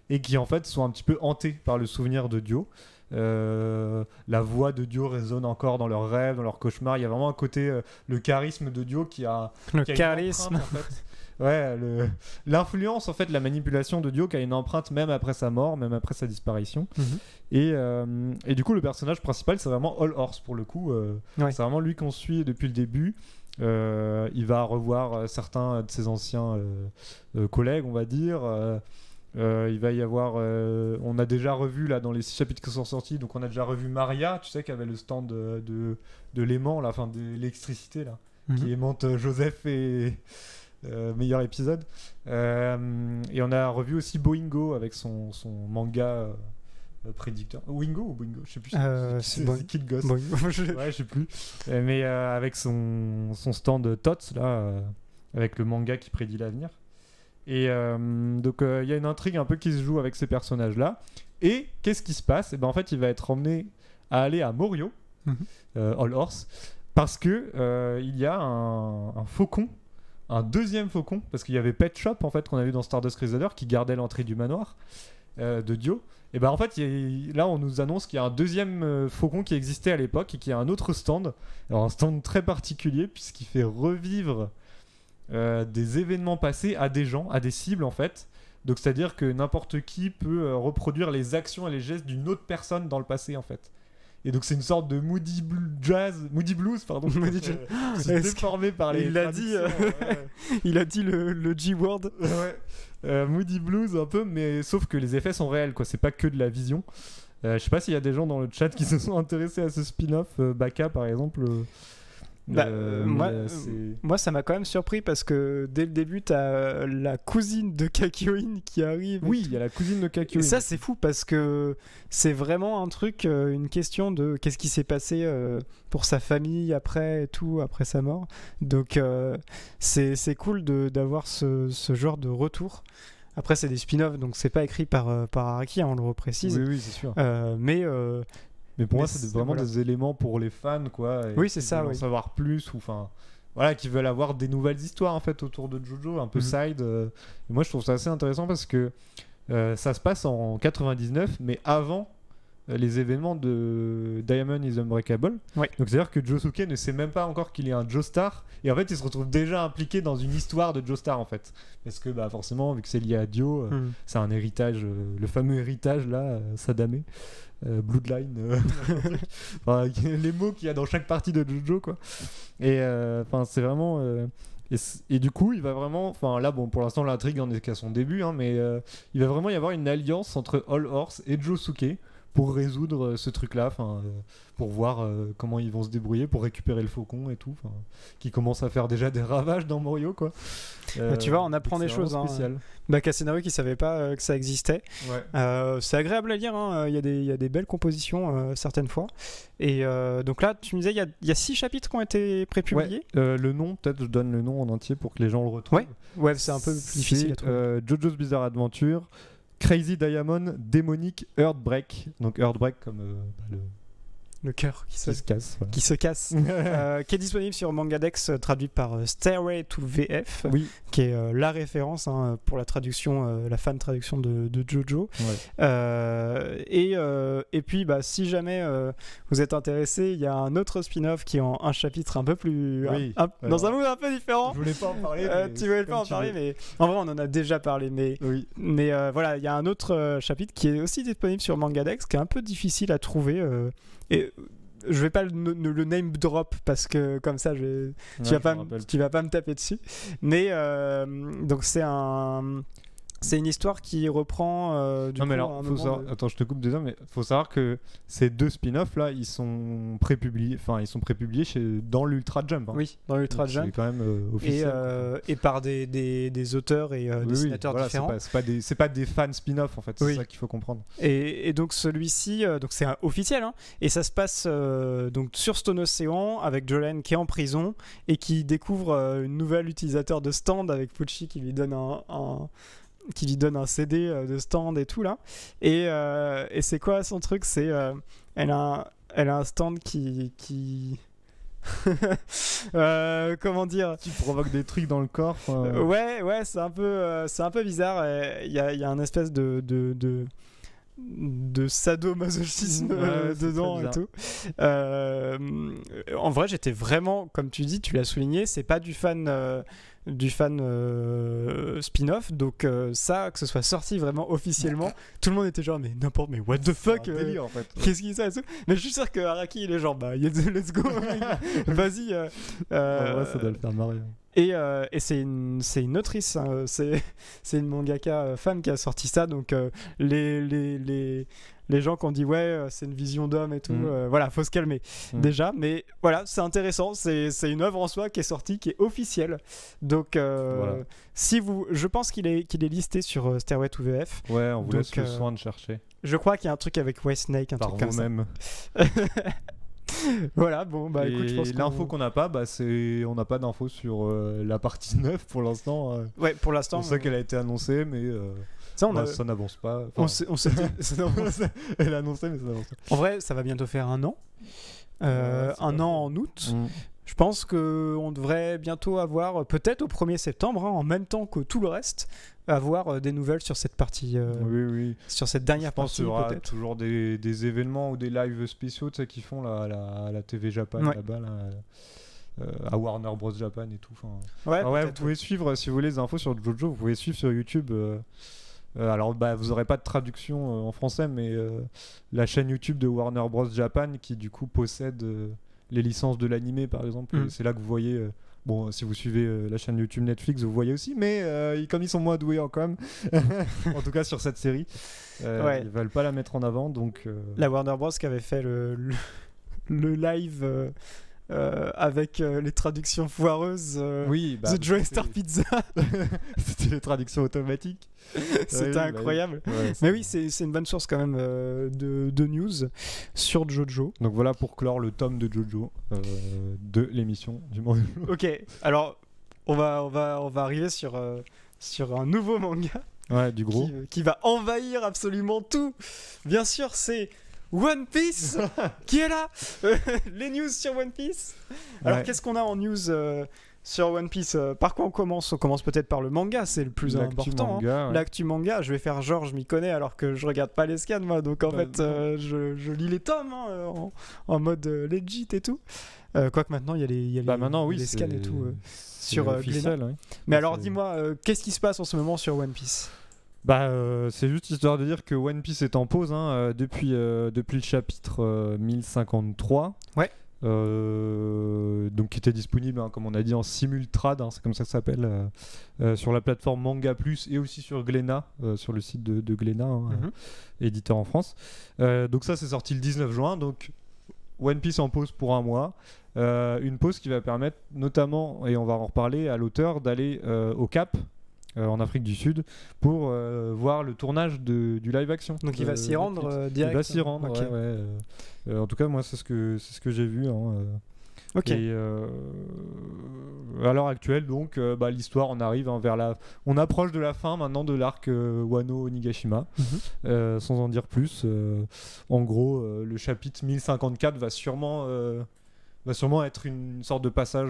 S2: et qui en fait sont un petit peu hantés par le souvenir de Dio. La voix de Dio résonne encore dans leurs rêves, dans leurs cauchemars. Il y a vraiment un côté, le charisme de Dio qui a
S1: charisme.
S2: Une empreinte, en fait. Ouais, l'influence en fait, la manipulation de Dio qui a une empreinte même après sa mort, même après sa disparition. Et du coup, le personnage principal, c'est vraiment All Horse pour le coup. C'est vraiment lui qu'on suit depuis le début. Il va revoir certains de ses anciens collègues, on va dire. Il va y avoir, on a déjà revu là dans les 6 chapitres qui sont sortis, donc on a déjà revu Maria, tu sais, qui avait le stand de l'aimant, la fin de l'électricité là, qui aimante Joseph et meilleur épisode. Et on a revu aussi Boingo avec son manga prédicteur. Wingo ou Boingo, je sais plus. C'est Kid Ghost. Ouais, je sais plus. Mais avec son stand Tots là, avec le manga qui prédit l'avenir. Et donc il y a une intrigue un peu qui se joue avec ces personnages là. Et qu'est-ce qui se passe? Et ben en fait, il va être emmené à aller à Morio, All Horse, parce que il y a un faucon. Un deuxième faucon, parce qu'il y avait Pet Shop en fait qu'on a vu dans Stardust Crusader qui gardait l'entrée du manoir de Dio. Et ben en fait là on nous annonce qu'il y a un deuxième faucon qui existait à l'époque et qui a un autre stand. Alors un stand très particulier puisqu'il fait revivre des événements passés à des gens, à des cibles en fait. Donc c'est à dire que n'importe qui peut reproduire les actions et les gestes d'une autre personne dans le passé en fait. Et donc c'est une sorte de Moody Blues, pardon. C'est déformé par les.
S1: Il a dit le G-word.
S2: Ouais. Moody Blues un peu, mais sauf que les effets sont réels, quoi. C'est pas que de la vision. Je sais pas s'il y a des gens dans le chat qui se sont intéressés à ce spin-off. Baka par exemple.
S1: Moi ça m'a quand même surpris parce que dès le début t'as la cousine de Kakyoin qui arrive.
S2: Oui, il y a la cousine de Kakyoin.
S1: Et ça c'est fou parce que c'est vraiment un truc, une question de qu'est-ce qui s'est passé pour sa famille après et tout, après sa mort. Donc c'est cool d'avoir ce genre de retour. Après c'est des spin-offs donc c'est pas écrit par Araki, on le reprécise.
S2: Oui c'est sûr. Mais pour moi, c'est vraiment des éléments pour les fans, quoi.
S1: Oui, c'est ça.
S2: En savoir plus, ou enfin, voilà, qui veulent avoir des nouvelles histoires en fait autour de JoJo, un peu side. Et moi, je trouve ça assez intéressant parce que ça se passe en 99, mais avant les événements de Diamond is Unbreakable.
S1: Ouais.
S2: Donc c'est-à-dire que Josuke ne sait même pas encore qu'il est un Joestar, et en fait, il se retrouve déjà impliqué dans une histoire de Joestar en fait, parce que bah forcément, vu que c'est lié à Dio, c'est un héritage, le fameux héritage là, Sadame. Bloodline, enfin, les mots qu'il y a dans chaque partie de JoJo quoi. Et enfin c'est vraiment et du coup il va vraiment, enfin là bon pour l'instant l'intrigue en est qu'à son début hein, mais il va vraiment y avoir une alliance entre All Horse et Josuke pour résoudre ce truc là, pour voir comment ils vont se débrouiller pour récupérer le faucon et tout, qui commence à faire déjà des ravages dans Morio quoi.
S1: Tu vois, on apprend des choses Casenaro qui savait pas que ça existait. C'est agréable à lire hein. Il y a des belles compositions certaines fois et donc là tu me disais il y a 6 chapitres qui ont été prépubliés.
S2: Le nom, peut-être je donne le nom en entier pour que les gens le retrouvent.
S1: Ouais c'est un peu plus difficile à trouver.
S2: JoJo's Bizarre Adventure, Crazy Diamond, Demonic, Heartbreak. Donc Heartbreak comme
S1: le cœur qui se
S2: casse. Voilà.
S1: Qui se casse. Qui est disponible sur Mangadex, traduit par Stairway to VF, qui est la référence hein, pour la traduction, la fan traduction de JoJo. Et puis, bah, si jamais vous êtes intéressé, il y a un autre spin-off qui est en un chapitre un peu plus. Dans un mood un peu différent.
S2: Je voulais pas en parler.
S1: Tu voulais pas en parler, mais en vrai, on en a déjà parlé. Mais voilà, il y a un autre chapitre qui est aussi disponible sur Mangadex, qui est un peu difficile à trouver. Et je vais pas le name drop parce que comme ça tu vas pas me taper dessus, mais donc c'est une histoire qui reprend
S2: attends je te coupe déjà, mais faut savoir que ces deux spin-offs là ils sont prépubliés dans l'Ultra Jump hein.
S1: Oui, dans l'Ultra Jump,
S2: c'est quand même officiel
S1: et par des auteurs et dessinateurs différents.
S2: C'est pas des fans spin-off en fait, c'est ça qu'il faut comprendre.
S1: Et donc celui-ci donc c'est officiel hein, et ça se passe donc sur Stone Ocean avec Jolene qui est en prison et qui découvre une nouvelle utilisateur de stand avec Pucci qui lui donne un CD de stand et tout là, et c'est quoi son truc, c'est elle a un stand qui comment dire,
S2: qui provoque des trucs dans le corps.
S1: ouais, c'est un peu bizarre. Il y a un espèce de sadomasochisme dedans et tout. En vrai, j'étais vraiment, comme tu dis, tu l'as souligné, c'est pas du fan spin-off, donc ça, que ce soit sorti vraiment officiellement, tout le monde était genre mais what the fuck,
S2: délire, en fait.
S1: Qu'est-ce qu'il ça, mais je suis sûr que Araki il est genre let's go, vas-y.
S2: Ouais, ça doit le faire marrer.
S1: Et c'est une autrice, hein, c'est une mangaka femme qui a sorti ça, donc les gens qui ont dit ouais c'est une vision d'homme et tout, voilà, faut se calmer déjà, mais voilà, c'est intéressant, c'est une œuvre en soi qui est sortie, qui est officielle, donc voilà. Je pense qu'il est listé sur Stairway to VF.
S2: Ouais, on vous laisse le soin de chercher.
S1: Je crois qu'il y a un truc avec Westsnake, un
S2: par
S1: truc comme ça. Voilà, bon, bah écoute, je pense
S2: l'info qu'on n'a pas, on n'a pas d'infos sur la partie 9 pour l'instant.
S1: Ouais, pour l'instant.
S2: On sait qu'elle a été annoncée, mais ça n'avance pas. Elle a annoncé, mais ça n'avance pas.
S1: En vrai, ça va bientôt faire un an. Un an en août. Je pense qu'on devrait bientôt avoir, peut-être au 1er septembre, en même temps que tout le reste, avoir des nouvelles sur cette partie, sur cette dernière partie.
S2: Je pense qu'il y aura toujours des événements ou des lives spéciaux, tu sais, qui font la TV Japan là-bas, à Warner Bros Japan et tout. Vous pouvez suivre, si vous voulez des infos sur Jojo, vous pouvez suivre sur YouTube. Alors vous n'aurez pas de traduction en français, mais la chaîne YouTube de Warner Bros Japan qui du coup possède les licences de l'animé par exemple, c'est là que vous voyez. Bon, si vous suivez la chaîne YouTube Netflix, vous voyez aussi, mais comme ils sont moins doués en com, en tout cas sur cette série, ils veulent pas la mettre en avant, donc.
S1: La Warner Bros qui avait fait le live. Avec les traductions foireuses, The Joystar Pizza.
S2: C'était les traductions automatiques.
S1: C'était incroyable. Mais oui, c'est une bonne source quand même de news sur Jojo.
S2: Donc voilà pour clore le tome de Jojo de l'émission du Monde.
S1: Ok, alors on va arriver sur un nouveau manga.
S2: Ouais, du gros.
S1: Qui va envahir absolument tout. Bien sûr, c'est One Piece qui est là. Les news sur One Piece. Alors qu'est-ce qu'on a en news sur One Piece? Par quoi on commence? On commence peut-être par le manga, c'est le plus important. L'actu manga, je vais faire genre je m'y connais alors que je regarde pas les scans moi, donc en fait je lis les tomes en mode legit et tout. Quoique maintenant il y a les scans et tout sur Glénat. Mais alors dis-moi, qu'est-ce qui se passe en ce moment sur One Piece?
S2: C'est juste histoire de dire que One Piece est en pause depuis le chapitre 1053.
S1: Ouais.
S2: Donc qui était disponible, comme on a dit, en simultrade, c'est comme ça que ça s'appelle, sur la plateforme Manga Plus et aussi sur Glénat, sur le site de Glénat, éditeur en France. Donc ça, c'est sorti le 19 juin. Donc One Piece en pause pour un mois. Une pause qui va permettre notamment, et on va en reparler, à l'auteur d'aller au Cap. En Afrique du Sud pour voir le tournage du live action.
S1: Donc il va s'y rendre direct.
S2: Il va s'y rendre, ouais. En tout cas, moi, c'est ce que j'ai vu.
S1: Ok.
S2: Et à l'heure actuelle, donc, l'histoire, on arrive on approche de la fin maintenant de l'arc Wano Onigashima. Sans en dire plus. En gros, le chapitre 1054 va sûrement être une sorte de passage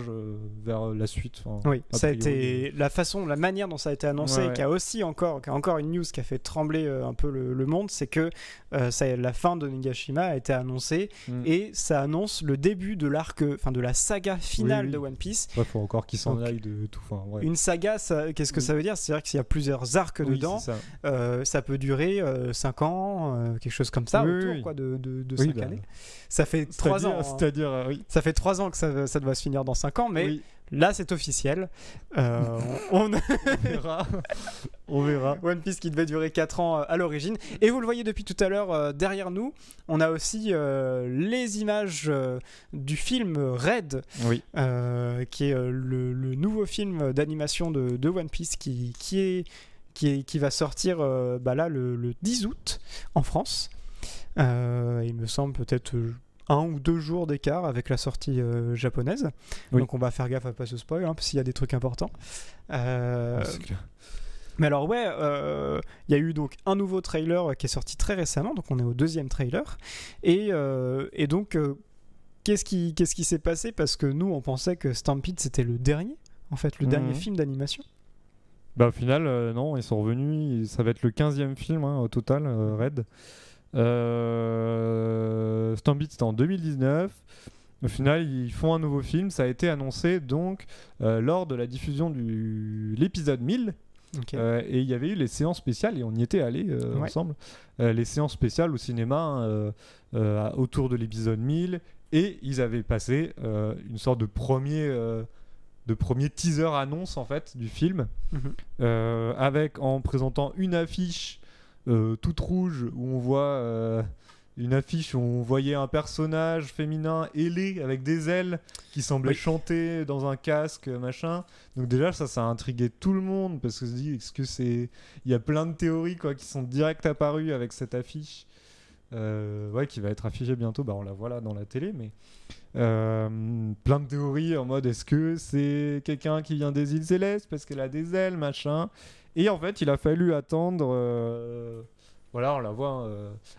S2: vers la suite.
S1: Oui, ça a été la manière dont ça a été annoncé, qui a encore une news qui a fait trembler un peu le monde, c'est que la fin de Onigashima a été annoncée et ça annonce le début de l'arc, de la saga finale de One Piece.
S2: Il faut encore qu'il s'en aille de tout.
S1: Une saga, qu'est-ce que ça veut dire? C'est-à-dire qu'il y a plusieurs arcs dedans. Ça peut durer 5 ans, quelque chose comme ça, autour de 5 années. Ça fait 3 ans. Ça fait 3 ans que ça doit se finir dans 5 ans, mais là c'est officiel. On
S2: verra. On verra.
S1: One Piece qui devait durer 4 ans à l'origine. Et vous le voyez depuis tout à l'heure derrière nous, on a aussi les images du film Red, qui est le nouveau film d'animation de One Piece qui va sortir là le 10 août en France. Il me semble peut-être 1 ou 2 jours d'écart avec la sortie japonaise. Donc on va faire gaffe à pas se spoil, parce qu'il y a des trucs importants.
S2: C'est clair.
S1: Mais alors il y a eu donc un nouveau trailer qui est sorti très récemment, donc on est au 2e trailer. Et donc qu'est-ce qui s'est passé? Parce que nous, on pensait que Stampede, c'était le dernier, en fait, le dernier film d'animation.
S2: Bah, au final, non, ils sont revenus. Ça va être le 15e film au total, Red. Stampede, c'était en 2019. Au final, ils font un nouveau film. Ça a été annoncé donc lors de la diffusion de l'épisode 1000.
S1: Okay.
S2: Et il y avait eu les séances spéciales et on y était allés ensemble. Les séances spéciales au cinéma autour de l'épisode 1000. Et ils avaient passé une sorte de premier teaser annonce en fait du film, en présentant une affiche toute rouge où on voit une affiche où on voyait un personnage féminin ailé avec des ailes qui semblait chanter dans un casque, machin. Donc déjà ça a intrigué tout le monde parce que se dit il y a plein de théories quoi qui sont direct apparues avec cette affiche. Qui va être affichée bientôt, on la voit là dans la télé, mais plein de théories en mode est-ce que c'est quelqu'un qui vient des îles Célestes parce qu'elle a des ailes, machin. Et en fait il a fallu attendre on la voit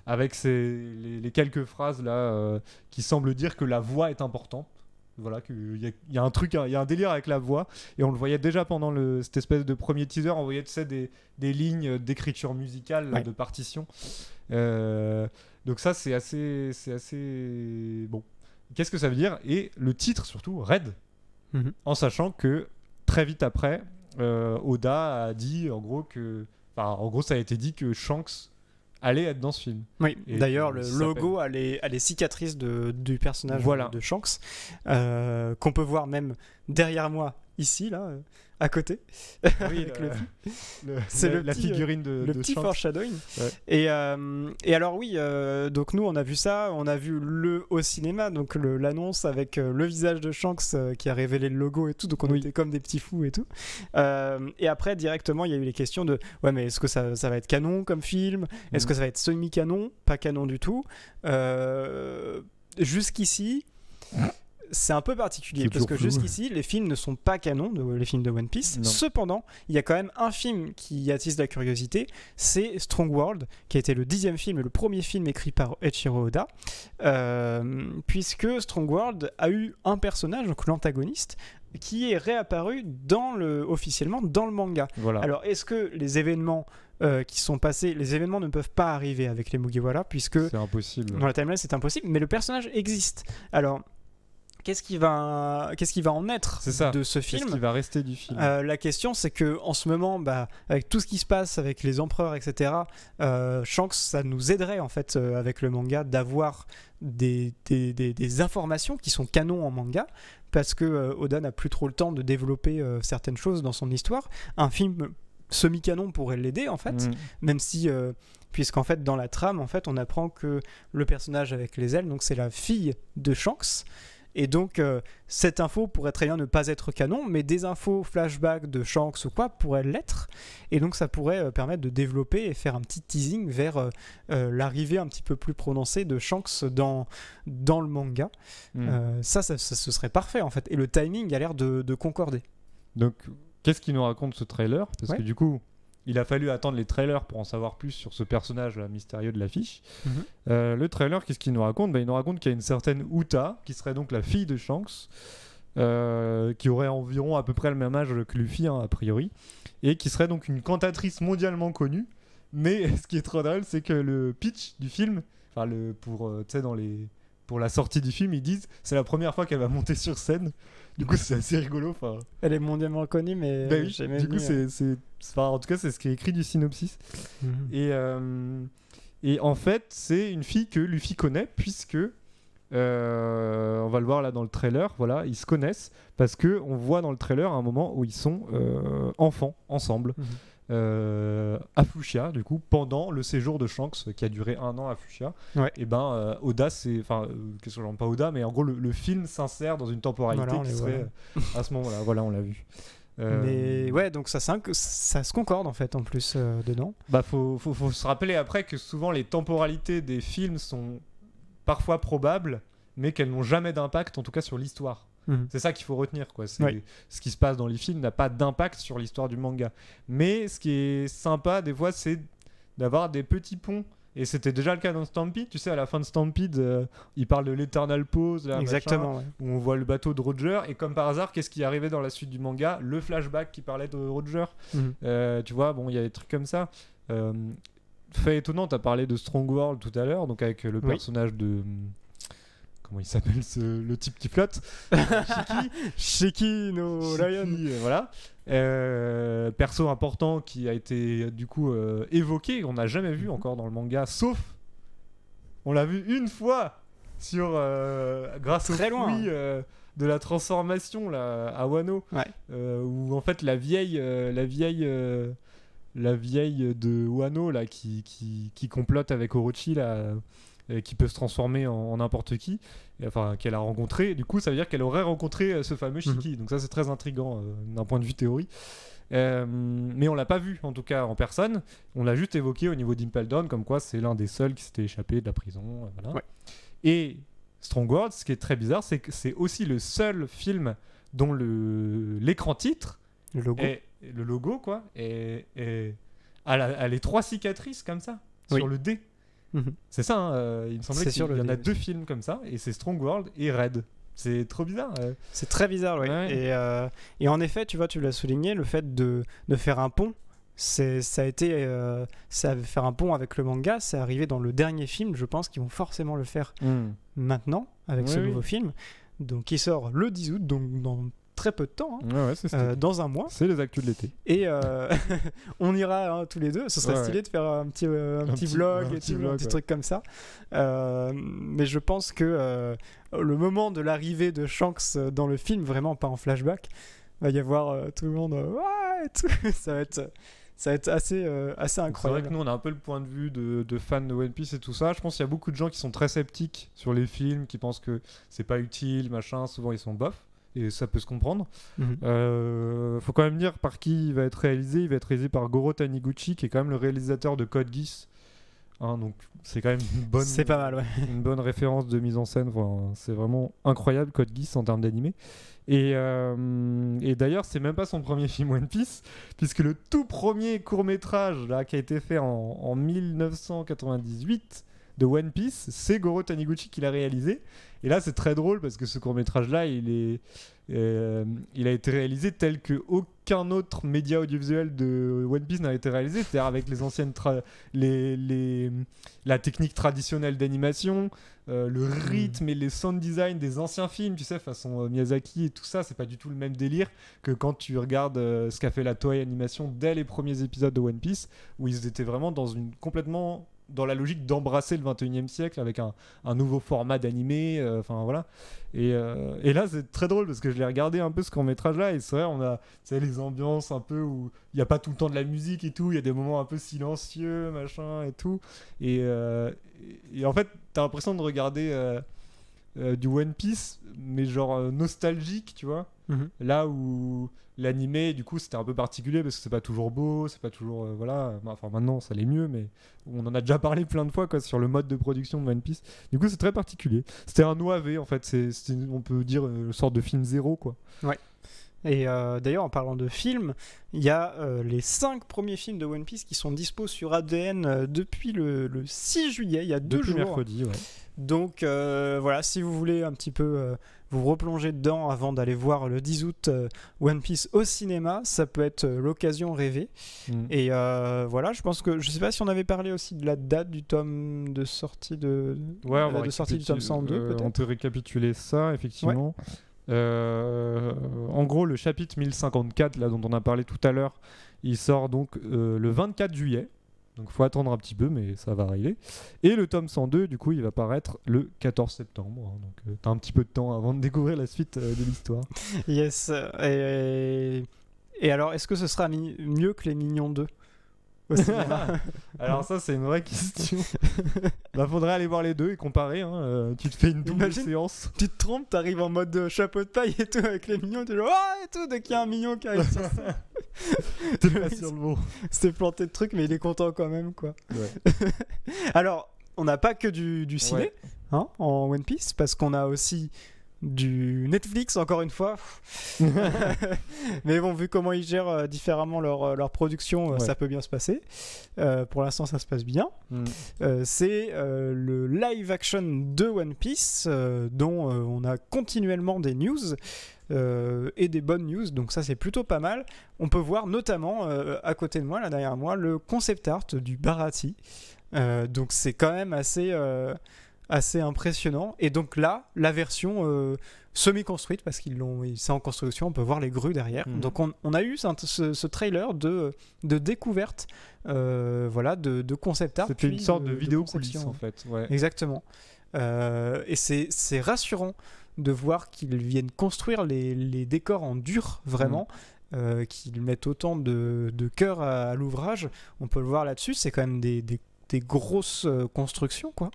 S2: avec les quelques phrases là qui semblent dire que la voix est importante. Voilà, qu'il y a un truc, il y a un délire avec la voix, et on le voyait déjà pendant cette espèce de premier teaser, on voyait des lignes d'écriture musicale, de partition. Donc ça c'est assez bon. Qu'est-ce que ça veut dire? Et le titre surtout, Red, en sachant que très vite après, Oda a dit en gros ça a été dit que Shanks allait être dans ce film.
S1: Oui, et d'ailleurs le logo a les cicatrices du personnage de Shanks, qu'on peut voir même derrière moi, ici, là, à côté.
S2: Oui,
S1: c'est
S2: la figurine de
S1: le petit
S2: Shanks.
S1: foreshadowing. Ouais. Et alors oui, donc nous on a vu ça, on a vu au cinéma, donc l'annonce avec le visage de Shanks qui a révélé le logo et tout, donc on était comme des petits fous et tout. Et après directement il y a eu les questions de mais est-ce que ça va être canon comme film? Est-ce que ça va être semi-canon? Pas canon du tout. Jusqu'ici c'est un peu particulier parce que jusqu'ici les films ne sont pas canons, les films de One Piece. Non. Cependant, il y a quand même un film qui attise la curiosité, c'est Strong World, qui a été le 10e film et le premier film écrit par Eiichiro Oda, puisque Strong World a eu un personnage, donc l'antagoniste, qui est réapparu officiellement dans le manga. Voilà. Alors, est-ce que les événements qui sont passés, les événements ne peuvent pas arriver avec les Mugiwara, puisque
S2: c'est impossible.
S1: Dans la timeline, c'est impossible, mais le personnage existe. Alors, qu'est-ce qui va en être de ce film?
S2: Qu'est-ce qui va rester du film?
S1: La question, c'est que en ce moment, avec tout ce qui se passe avec les empereurs, etc., Shanks, ça nous aiderait en fait avec le manga d'avoir des informations qui sont canons en manga, parce que Oda n'a plus trop le temps de développer certaines choses dans son histoire. Un film semi-canon pourrait l'aider en fait, même si puisqu'en fait dans la trame en fait on apprend que le personnage avec les ailes, donc c'est la fille de Shanks. Et donc cette info pourrait très bien ne pas être canon, mais des infos flashback de Shanks ou quoi pourraient l'être, et donc ça pourrait permettre de développer et faire un petit teasing vers l'arrivée un petit peu plus prononcée de Shanks dans le manga. Ça ce serait parfait en fait, et le timing a l'air de concorder.
S2: Donc qu'est-ce qu'il nous raconte ce trailer? Parce que du coup il a fallu attendre les trailers pour en savoir plus sur ce personnage mystérieux de l'affiche. Le trailer, qu'est-ce qu'il nous raconte? Il nous raconte qu'il y a une certaine Uta, qui serait donc la fille de Shanks, qui aurait environ à peu près le même âge que Luffy, a priori, et qui serait donc une cantatrice mondialement connue. Mais ce qui est trop drôle, c'est que le pitch du film, pour la sortie du film, ils disent c'est la première fois qu'elle va monter sur scène. Du coup, c'est assez rigolo.
S1: Elle est mondialement connue, mais
S2: oui, du coup, en tout cas, c'est ce qui est écrit du synopsis. Et en fait, c'est une fille que Luffy connaît, puisque on va le voir là dans le trailer. Voilà, ils se connaissent parce que on voit dans le trailer un moment où ils sont enfants ensemble. À Fuchsia, du coup, pendant le séjour de Shanks qui a duré 1 an à Fuchsia. Et Oda, qu'est-ce que j'en pas Oda, mais en gros, le film s'insère dans une temporalité qui serait à ce moment-là. Voilà, on l'a vu.
S1: Mais ouais, donc ça se concorde en fait en plus dedans.
S2: Faut se rappeler après que souvent les temporalités des films sont parfois probables, mais qu'elles n'ont jamais d'impact, en tout cas sur l'histoire. C'est ça qu'il faut retenir, quoi. Ce qui se passe dans les films n'a pas d'impact sur l'histoire du manga. Mais ce qui est sympa des fois, c'est d'avoir des petits ponts Et c'était déjà le cas dans Stampede, tu sais, à la fin de Stampede, il parle de l'Eternal Pause, là,
S1: exactement,
S2: machin, où on voit le bateau de Roger, et comme par hasard, qu'est-ce qui arrivait dans la suite du manga? Le flashback qui parlait de Roger. Tu vois, bon, il y a des trucs comme ça. Fait étonnant, t'as parlé de Strong World tout à l'heure, donc avec le personnage de... Comment il s'appelle le type qui flotte?
S1: Shiki no Lion.
S2: Voilà. Perso important qui a été du coup évoqué, on n'a jamais vu encore dans le manga, sauf on l'a vu une fois sur grâce au fruit de la transformation là, à Wano, où en fait la vieille de Wano là, qui complote avec Orochi là, qui peut se transformer en n'importe qui, enfin qu'elle a rencontré. Du coup, ça veut dire qu'elle aurait rencontré ce fameux Shiki. Donc ça, c'est très intriguant d'un point de vue théorie. Mais on l'a pas vu, en tout cas en personne. On l'a juste évoqué au niveau d'Impel Down, comme quoi c'est l'un des seuls qui s'était échappé de la prison. Voilà. Et Strong World, ce qui est très bizarre, c'est que c'est aussi le seul film dont l'écran titre, le logo quoi, a les 3 cicatrices comme ça sur le D. C'est ça, hein, il me semblait qu'il y en a 2 films comme ça, et c'est Strong World et Red. C'est trop bizarre.
S1: C'est très bizarre, oui. Et en effet, tu vois, tu l'as souligné, le fait de faire un pont, ça a faire un pont avec le manga, c'est arrivé dans le dernier film, je pense qu'ils vont forcément le faire maintenant, avec ce nouveau film, donc qui sort le 10 août, donc dans très peu de temps, dans un mois.
S2: C'est les actus de l'été.
S1: Et on ira tous les deux. Ce serait stylé de faire un petit vlog, un petit truc comme ça. Mais je pense que le moment de l'arrivée de Shanks dans le film, vraiment pas en flashback, va y avoir tout le monde et tout. Ça va être assez incroyable.
S2: C'est vrai que nous on a un peu le point de vue de fans de One Piece et tout ça. Je pense qu'il y a beaucoup de gens qui sont très sceptiques sur les films, qui pensent que c'est pas utile, machin. Souvent ils sont bof. Et ça peut se comprendre. Faut quand même dire par qui il va être réalisé. Il va être réalisé par Goro Taniguchi, qui est quand même le réalisateur de Code Geass. Donc c'est quand même
S1: c'est pas mal,
S2: une bonne référence de mise en scène. Enfin, c'est vraiment incroyable Code Geass en termes d'animé. Et d'ailleurs, c'est même pas son premier film One Piece, puisque le tout premier court-métrage là, qui a été fait en 1998 de One Piece, c'est Goro Taniguchi qui l'a réalisé. Et là, c'est très drôle parce que ce court-métrage-là, il a été réalisé tel qu'aucun autre média audiovisuel de One Piece n'a été réalisé, c'est-à-dire avec les anciennes la technique traditionnelle d'animation, le rythme et les sound design des anciens films, tu sais, façon Miyazaki et tout ça, c'est pas du tout le même délire que quand tu regardes ce qu'a fait la Toei Animation dès les premiers épisodes de One Piece, où ils étaient vraiment complètement dans la logique d'embrasser le 21e siècle avec un nouveau format d'animé, enfin voilà. Et là c'est très drôle parce que je l'ai regardé un peu ce court-métrage là, et c'est vrai, on a les ambiances un peu où il n'y a pas tout le temps de la musique et tout, il y a des moments un peu silencieux, machin et tout, et en fait t'as l'impression de regarder du One Piece mais genre nostalgique, tu vois. Là où l'animé du coup c'était un peu particulier parce que c'est pas toujours beau, c'est pas toujours voilà, enfin maintenant ça l'est mieux, mais on en a déjà parlé plein de fois quoi, sur le mode de production de One Piece. Du coup c'est très particulier, c'était un OAV en fait, c'est on peut dire une sorte de film zéro quoi.
S1: Et d'ailleurs, en parlant de films, il y a les 5 premiers films de One Piece qui sont dispo sur ADN depuis le 6 juillet, il y a 2 jours.
S2: Mercredi,
S1: Donc voilà, si vous voulez un petit peu vous replonger dedans avant d'aller voir le 10 août One Piece au cinéma, ça peut être l'occasion rêvée. Et voilà, je pense que, je sais pas si on avait parlé aussi de la date du tome de sortie de sortie du tome 102 peut-être.
S2: On peut récapituler ça effectivement. En gros, le chapitre 1054 là, dont on a parlé tout à l'heure, il sort donc le 24 juillet. Donc il faut attendre un petit peu, mais ça va arriver. Et le tome 102, du coup, il va paraître le 14 septembre. Donc t'as un petit peu de temps avant de découvrir la suite de l'histoire.
S1: Yes. Et alors, est-ce que ce sera mieux que les Mignons 2 au cinéma?
S2: Alors ça, c'est une vraie question. Faudrait aller voir les deux et comparer. Tu te fais une double séance.
S1: Tu te trompes, t'arrives en mode chapeau de paille et tout avec les mignons, tu dis et tout, dès qu'il y a un mignon qui arrive sur ça.
S2: T'es pas sur le mot.
S1: C'était planté de trucs, mais il est content quand même, quoi. Alors, on n'a pas que du ciné en One Piece, parce qu'on a aussi du Netflix encore une fois. Mais bon, vu comment ils gèrent différemment leur production, ça peut bien se passer. Pour l'instant, ça se passe bien. C'est le live action de One Piece, dont on a continuellement des news. Et des bonnes news, donc ça c'est plutôt pas mal. On peut voir notamment à côté de moi, là derrière moi, le concept art du Baratie. Donc c'est quand même assez impressionnant. Et donc là, la version semi-construite, parce c'est en construction, on peut voir les grues derrière. Donc on a eu ce trailer de découverte, de concept art.
S2: C'était une sorte de vidéo coulisses en fait. Ouais.
S1: Exactement. Et c'est rassurant de voir qu'ils viennent construire les décors en dur, vraiment. Qu'ils mettent autant de cœur à l'ouvrage. On peut le voir là-dessus, c'est quand même des grosses constructions, quoi.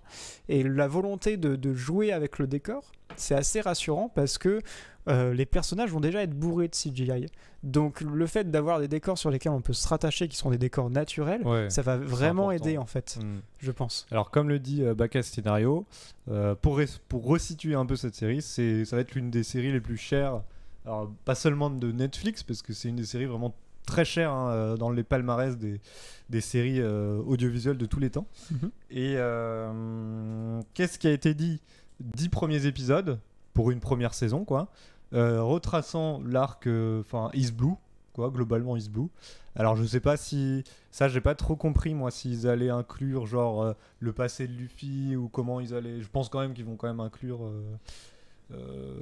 S1: Et la volonté de jouer avec le décor, c'est assez rassurant parce que les personnages vont déjà être bourrés de CGI. Donc le fait d'avoir des décors sur lesquels on peut se rattacher, qui sont des décors naturels, ça va vraiment aider en fait, je pense.
S2: Alors comme le dit Baka Scenario, pour resituer un peu cette série, ça va être l'une des séries les plus chères. Alors pas seulement de Netflix, parce que c'est une des séries vraiment très chères dans les palmarès des séries audiovisuelles de tous les temps. Et qu'est-ce qui a été dit 10 premiers épisodes pour une première saison, quoi. Retraçant l'arc East Blue, quoi, globalement East Blue. Alors je sais pas si ça, j'ai pas trop compris moi s'ils allaient inclure genre le passé de Luffy ou comment ils allaient. Je pense quand même qu'ils vont quand même inclure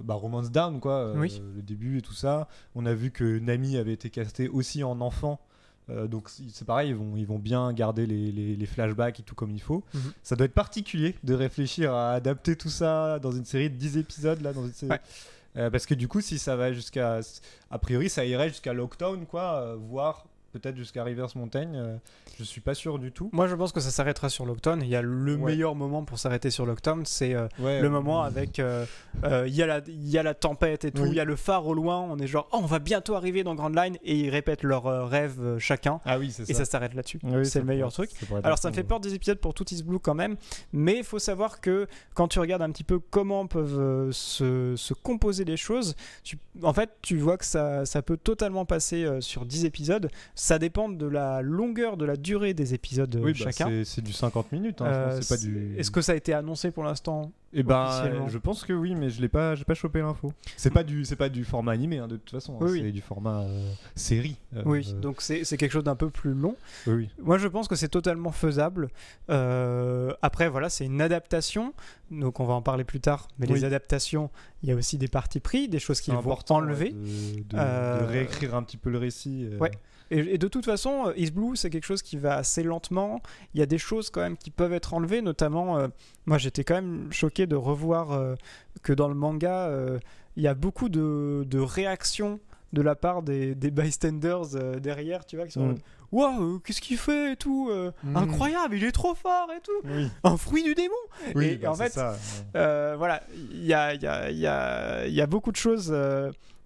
S2: Romance Down, quoi, le début et tout ça. On a vu que Nami avait été castée aussi en enfant. Donc c'est pareil, ils vont bien garder les flashbacks et tout comme il faut. Ça doit être particulier de réfléchir à adapter tout ça dans une série de 10 épisodes là, dans une série. Parce que du coup, si ça va jusqu'à, a priori, ça irait jusqu'à Lockdown, quoi, voire peut-être jusqu'à Rivers Mountain. Je suis pas sûr du tout.
S1: Moi, je pense que ça s'arrêtera sur Lockdown. Il y a le meilleur moment pour s'arrêter sur Lockdown, c'est le moment avec il y a la tempête et tout, il y a le phare au loin. On est genre, on va bientôt arriver dans Grand Line, et ils répètent leurs rêves chacun.
S2: Ah oui, c'est ça.
S1: Et ça s'arrête là-dessus. C'est le meilleur truc. Alors, ça me fait peur des épisodes pour tout East Blue quand même, mais il faut savoir que quand tu regardes un petit peu comment peuvent se composer les choses, en fait, tu vois que ça peut totalement passer sur 10 épisodes. Ça dépend de la longueur, de la durée des épisodes chacun.
S2: C'est du 50 minutes. C'est pas du...
S1: Est-ce que ça a été annoncé pour l'instant?
S2: Je pense que oui, mais j'ai pas chopé l'info. C'est pas du format animé de toute façon. C'est du format série.
S1: Donc c'est quelque chose d'un peu plus long. Moi, je pense que c'est totalement faisable. Après, voilà, c'est une adaptation. Donc on va en parler plus tard. Mais les adaptations, il y a aussi des partis pris, des choses qu'ils vont enlever.
S2: De réécrire un petit peu le récit.
S1: Et de toute façon, East Blue, c'est quelque chose qui va assez lentement. Il y a des choses quand même qui peuvent être enlevées, notamment, moi j'étais quand même choqué de revoir que dans le manga, il y a beaucoup de réactions de la part des bystanders derrière, tu vois, qui sont waouh, qu'est-ce qu'il fait et tout, incroyable, il est trop fort et tout, un fruit du démon. Et en fait, ça, voilà, il y a beaucoup de choses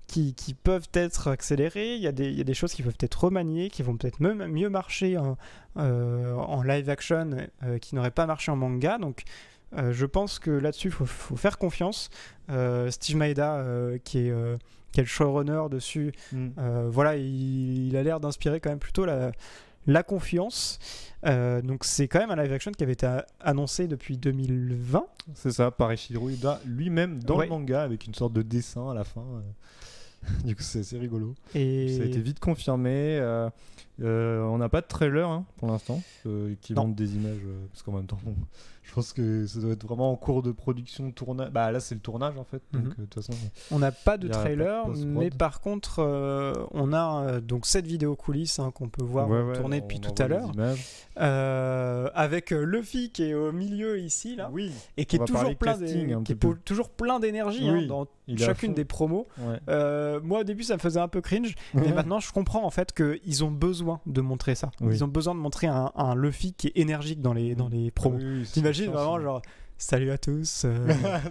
S1: qui peuvent être accélérées. Il y a des choses qui peuvent être remaniées, qui vont peut-être mieux marcher en live action, qui n'auraient pas marché en manga. Donc je pense que là-dessus, il faut faire confiance. Steve Maeda, qui est le showrunner dessus, voilà, il a l'air d'inspirer quand même plutôt la confiance. Donc c'est quand même un live action qui avait été annoncé depuis 2020.
S2: C'est ça, par Eiichiro Ueda lui-même dans le manga, avec une sorte de dessin à la fin. Du coup, c'est assez rigolo. Et ça a été vite confirmé. On n'a pas de trailer pour l'instant qui montre des images. Parce qu'en même temps, je pense que ça doit être vraiment en cours de production, tournage. Bah là, c'est le tournage en fait. Donc, de toute façon,
S1: on n'a pas de trailer, mais par contre, on a donc cette vidéo coulisses qu'on peut voir tourner depuis tout à l'heure. Avec Luffy qui est au milieu ici, là, et qui est toujours plein d'énergie dans chacune des promos. Moi, au début, ça me faisait un peu cringe, mais maintenant, je comprends en fait qu'ils ont besoin de montrer ça. Ils ont besoin de montrer un Luffy qui est énergique dans les promos. T'imagines vraiment genre salut à tous,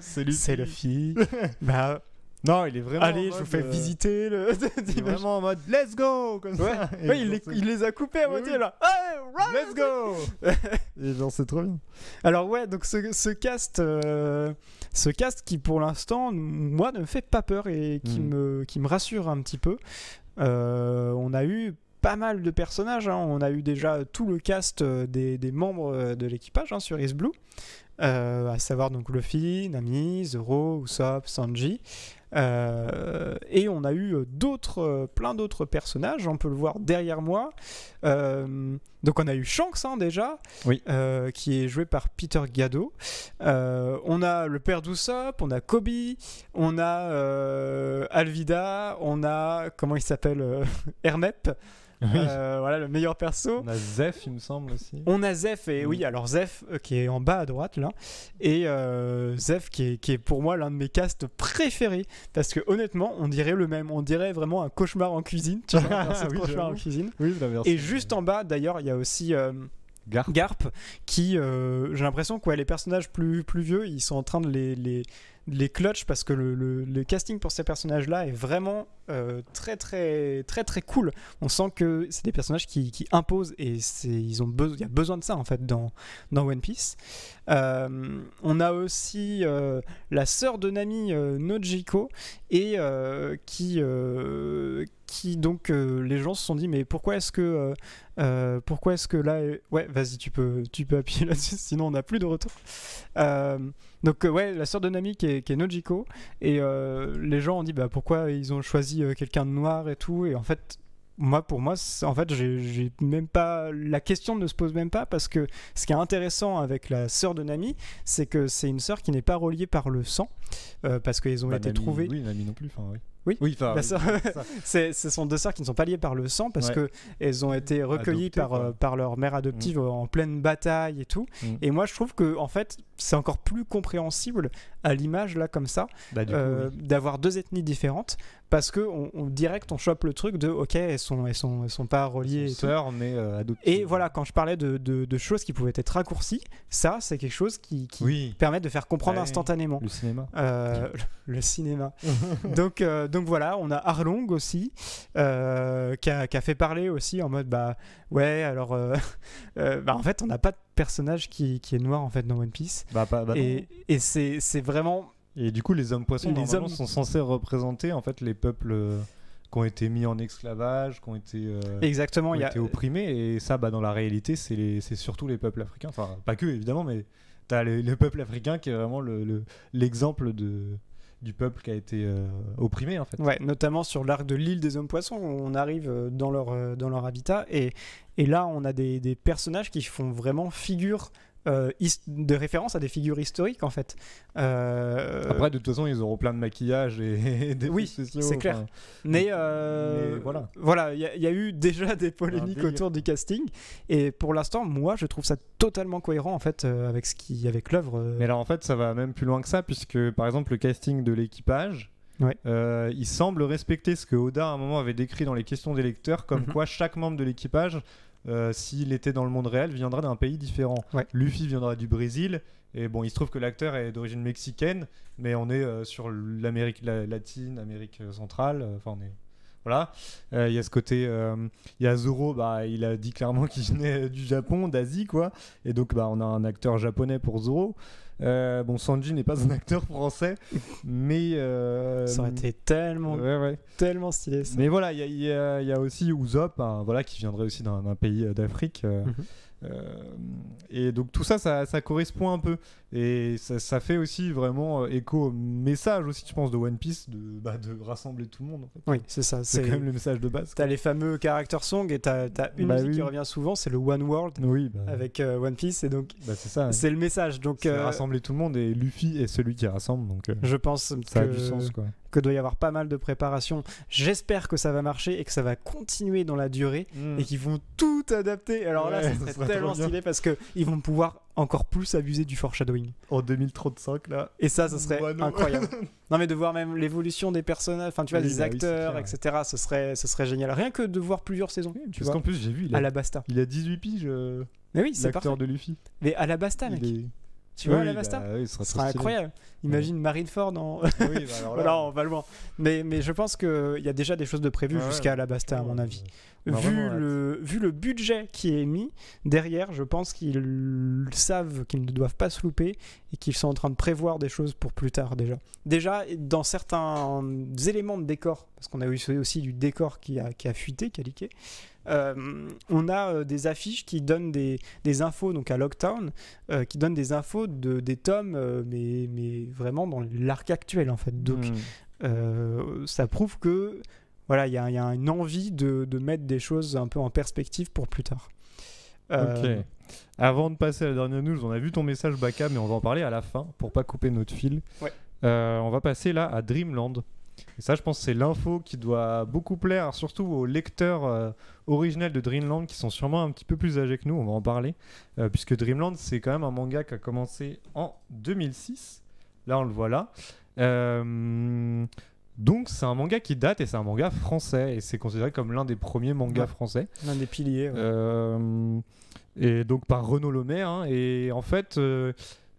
S1: c'est Luffy. Bah
S2: Non, il est vraiment.
S1: Allez, je vous fais visiter le.
S2: Il est vraiment en mode let's go comme ça.
S1: Ouais, il les a coupés à moitié là. Hey,
S2: let's go. Et genre c'est trop bien.
S1: Alors ouais, donc ce cast qui pour l'instant moi ne me fait pas peur et qui me rassure un petit peu. On a eu pas mal de personnages, hein. On a eu déjà tout le cast des membres de l'équipage sur East Blue, à savoir donc Luffy, Nami, Zoro, Usopp, Sanji. Et on a eu plein d'autres personnages, on peut le voir derrière moi. Donc on a eu Shanks déjà,
S2: oui.
S1: qui est joué par Peter Gado. On a le père d'Usopp, on a Kobe, on a Alvida, on a comment il s'appelle Hermep. Oui. Voilà le meilleur perso.
S2: On a Zeph, il me semble aussi.
S1: On a Zeph et oui, alors Zeph qui est en bas à droite là, et Zeph qui est pour moi l'un de mes castes préférés parce que honnêtement, on dirait le même, on dirait vraiment un cauchemar en cuisine. Tu vois, un cauchemar en cuisine.
S2: Oui, la version.
S1: Et juste en bas, d'ailleurs, il y a aussi Garp qui, j'ai l'impression que les personnages plus vieux, ils sont en train de les clutch parce que le casting pour ces personnages-là est vraiment très cool. On sent que c'est des personnages qui imposent et il y a besoin de ça en fait dans One Piece. On a aussi la sœur de Nami, Nojiko, et qui donc les gens se sont dit mais pourquoi est-ce que là ouais, vas-y, tu peux appuyer là-dessus, sinon on n'a plus de retour. Donc ouais, la sœur de Nami qui est Nojiko, et les gens ont dit bah pourquoi ils ont choisi quelqu'un de noir et tout, et en fait pour moi en fait j'ai même pas, la question ne se pose même pas, parce que ce qui est intéressant avec la sœur de Nami, c'est que c'est une sœur qui n'est pas reliée par le sang, parce qu'ils ont été
S2: Nami,
S1: trouvés.
S2: Oui, Nami non plus, enfin oui.
S1: Oui, ce sont deux sœurs qui ne sont pas liées par le sang parce que elles ont été recueillies par leur mère adoptive en pleine bataille et tout. Et moi, je trouve que en fait, c'est encore plus compréhensible à l'image là comme ça, d'avoir deux ethnies différentes, parce que on direct on chope le truc de ok, elles sont pas reliées.
S2: Sœurs mais adoptives.
S1: Et voilà, quand je parlais de choses qui pouvaient être raccourcies, ça c'est quelque chose qui permet de faire comprendre instantanément.
S2: Le cinéma.
S1: Le cinéma. Donc voilà, on a Arlong aussi, qui a fait parler aussi en mode alors en fait on n'a pas de personnage qui est noir en fait dans One Piece. Et c'est vraiment.
S2: Et du coup les hommes poissons sont censés représenter en fait les peuples qui ont été mis en esclavage, qui ont été
S1: exactement,
S2: été opprimés, et ça dans la réalité c'est surtout les peuples africains, enfin pas que évidemment, mais t'as le peuple africain qui est vraiment l'exemple du peuple qui a été opprimé en fait.
S1: Ouais, notamment sur l'arc de l'île des hommes poissons, où on arrive dans leur habitat, et là on a des personnages qui font vraiment figure de référence à des figures historiques en fait.
S2: Après de toute façon ils auront plein de maquillage et des
S1: spéciaux, c'est clair. Mais voilà, il y a eu déjà des polémiques autour du casting, et pour l'instant moi je trouve ça totalement cohérent en fait avec l'œuvre.
S2: Mais alors en fait ça va même plus loin que ça, puisque par exemple le casting de l'équipage, il semble respecter ce que Oda à un moment avait décrit dans les questions des lecteurs, comme quoi chaque membre de l'équipage, s'il était dans le monde réel, viendra d'un pays différent. Luffy viendra du Brésil, et bon, il se trouve que l'acteur est d'origine mexicaine, mais on est sur l'Amérique latine, Amérique centrale, enfin on est... Voilà, il y a ce côté, il y a Zoro, il a dit clairement qu'il venait du Japon, d'Asie quoi, et donc on a un acteur japonais pour Zoro. Sanji n'est pas un acteur français, mais
S1: ça aurait été tellement stylé ça.
S2: Mais voilà, il y a aussi Usopp, qui viendrait aussi d'un pays d'Afrique. Et donc tout ça correspond un peu, et ça fait aussi vraiment écho au message aussi, je pense, de One Piece, de rassembler tout le monde en fait.
S1: Oui, c'est ça,
S2: c'est quand même le message de base.
S1: T'as les fameux character songs, et t'as une musique qui revient souvent, c'est le One World avec One Piece, et donc
S2: c'est ça,
S1: c'est le message, donc
S2: rassembler tout le monde, et Luffy est celui qui rassemble, donc
S1: je pense
S2: ça a du sens quoi.
S1: Que doit y avoir pas mal de préparation. J'espère que ça va marcher et que ça va continuer dans la durée, et qu'ils vont tout adapter. Alors là, ça serait tellement stylé, parce qu'ils vont pouvoir encore plus abuser du foreshadowing.
S2: En 2035 là.
S1: Et ça serait incroyable. Non mais de voir même l'évolution des personnages, enfin tu vois, des acteurs, etc. Ce serait génial. Rien que de voir plusieurs saisons.
S2: Parce qu'en plus j'ai vu,
S1: Alabasta.
S2: Il a 18 piges.
S1: Mais oui, c'est
S2: l'acteur
S1: parfait.
S2: de Luffy.
S1: Mais Alabasta, mec. Tu vois, Alabasta,
S2: oui,
S1: ce sera incroyable. Imagine Marineford en...
S2: Oui, bah alors là...
S1: voilà, on va loin. Mais je pense qu'il y a déjà des choses de prévues jusqu'à Alabasta, à mon avis. Vu le budget qui est mis derrière, je pense qu'ils savent qu'ils ne doivent pas se louper et qu'ils sont en train de prévoir des choses pour plus tard déjà. Déjà, dans certains éléments de décor, parce qu'on a eu aussi du décor qui a fuité, qui a leaké, on a des affiches qui donnent des infos donc à Lockdown, qui donnent des infos des tomes, mais vraiment dans l'arc actuel en fait. Donc ça prouve que voilà, il y a une envie de mettre des choses un peu en perspective pour plus tard.
S2: Ok. Avant de passer à la dernière news, on a vu ton message Baka, mais on va en parler à la fin pour pas couper notre fil.
S1: Ouais.
S2: On va passer là à Dreamland. Et ça, je pense que c'est l'info qui doit beaucoup plaire, surtout aux lecteurs originels de Dreamland qui sont sûrement un petit peu plus âgés que nous. On va en parler. Puisque Dreamland, c'est quand même un manga qui a commencé en 2006. Là, on le voit là. Donc c'est un manga qui date et c'est un manga français et c'est considéré comme l'un des premiers mangas français.
S1: L'un des piliers.
S2: Et donc par Renaud Lemaire. Hein, et en fait,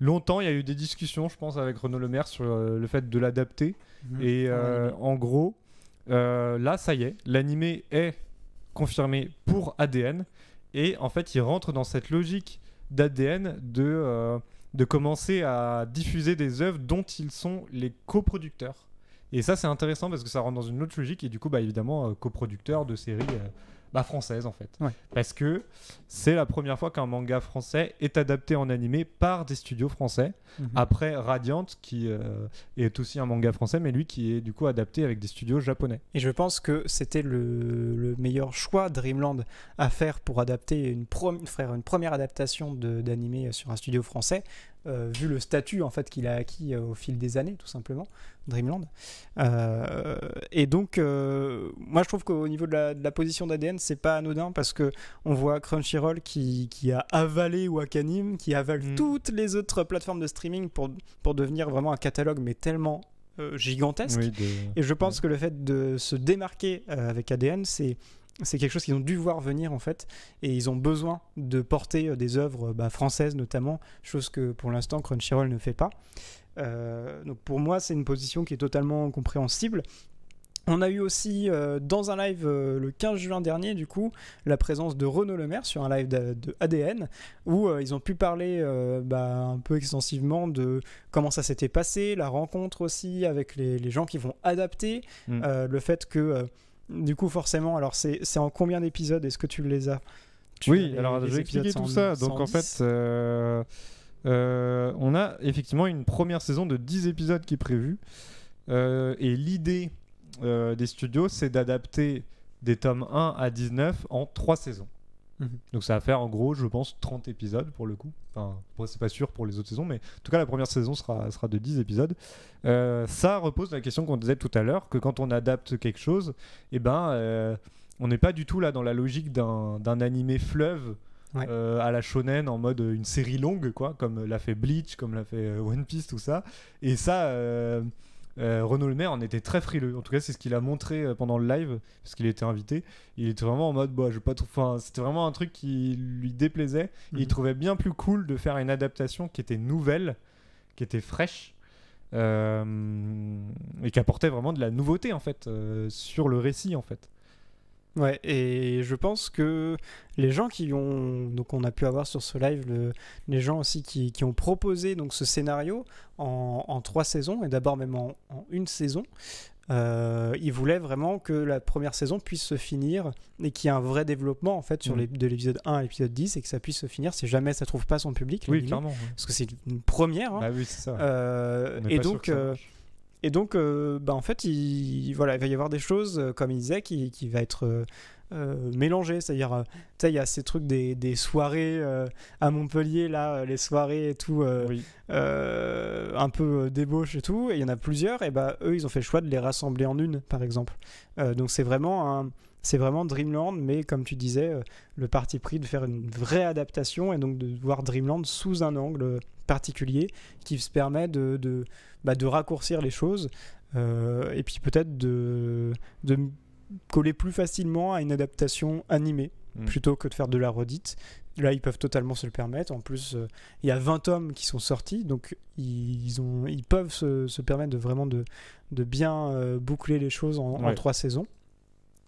S2: longtemps il y a eu des discussions, je pense, avec Renaud Lemaire sur le fait de l'adapter. Et en gros, là ça y est, l'animé est confirmé pour ADN. Et en fait, il rentre dans cette logique d'ADN de commencer à diffuser des œuvres dont ils sont les coproducteurs. Et ça, c'est intéressant parce que ça rentre dans une autre logique et du coup, évidemment, coproducteur de séries françaises en fait.
S1: Ouais.
S2: Parce que c'est la première fois qu'un manga français est adapté en animé par des studios français. Après Radiant, qui est aussi un manga français, mais lui qui est du coup adapté avec des studios japonais.
S1: Et je pense que c'était le meilleur choix Dreamland à faire pour adapter une première adaptation d'animé sur un studio français. Vu le statut en fait qu'il a acquis au fil des années, tout simplement, Dreamland. Et donc, moi je trouve qu'au niveau de la position d'ADN, c'est pas anodin parce que on voit Crunchyroll qui a avalé Wakanim, qui avale toutes les autres plateformes de streaming pour devenir vraiment un catalogue, mais tellement gigantesque. Et je pense que le fait de se démarquer avec ADN, c'est quelque chose qu'ils ont dû voir venir en fait, et ils ont besoin de porter des œuvres françaises notamment, chose que pour l'instant Crunchyroll ne fait pas. Donc pour moi c'est une position qui est totalement compréhensible. On a eu aussi dans un live le 15 juin dernier du coup la présence de Renaud Lemaire sur un live de ADN où ils ont pu parler un peu extensivement de comment ça s'était passé, la rencontre aussi avec les gens qui vont adapter, le fait que du coup, forcément, alors c'est en combien d'épisodes? Est-ce que tu les as?
S2: Oui, alors je vais expliquer tout ça. Donc en fait, on a effectivement une première saison de 10 épisodes qui est prévue. Et l'idée des studios, c'est d'adapter des tomes 1 à 19 en 3 saisons. Donc ça va faire en gros, je pense, 30 épisodes pour le coup. Enfin, c'est pas sûr pour les autres saisons, mais en tout cas la première saison sera de 10 épisodes. Ça repose la question qu'on disait tout à l'heure, que quand on adapte quelque chose, on n'est pas du tout là dans la logique d'un animé fleuve à la shonen en mode une série longue, quoi, comme l'a fait Bleach, comme l'a fait One Piece, tout ça. Et ça... Renaud Lemaire en était très frileux. En tout cas, c'est ce qu'il a montré pendant le live, parce qu'il était invité. Il était vraiment en mode, c'était vraiment un truc qui lui déplaisait. Et il trouvait bien plus cool de faire une adaptation qui était nouvelle, qui était fraîche, et qui apportait vraiment de la nouveauté en fait sur le récit en fait.
S1: Ouais, et je pense que les gens donc on a pu avoir sur ce live les gens aussi qui ont proposé donc ce scénario en 3 saisons et d'abord même en une saison. Ils voulaient vraiment que la première saison puisse se finir et qu'il y ait un vrai développement en fait de l'épisode 1 à l'épisode 10 et que ça puisse se finir si jamais ça trouve pas son public.
S2: Oui, clairement.
S1: Parce que c'est une première. Hein.
S2: Bah oui, c'est ça.
S1: Et donc, en fait, il va y avoir des choses, comme il disait, qui va être mélangées. C'est-à-dire, il y a ces trucs des soirées à Montpellier, là, les soirées et tout, un peu débauche et tout. Et il y en a plusieurs. Et eux, ils ont fait le choix de les rassembler en une, par exemple. Donc, c'est vraiment Dreamland, mais comme tu disais, le parti pris de faire une vraie adaptation et donc de voir Dreamland sous un angle particulier qui se permet de raccourcir les choses et puis peut-être de coller plus facilement à une adaptation animée plutôt que de faire de la redite. Là, ils peuvent totalement se le permettre. En plus, il y a 20 tomes qui sont sortis, donc ils peuvent se permettre de bien boucler les choses en 3 saisons.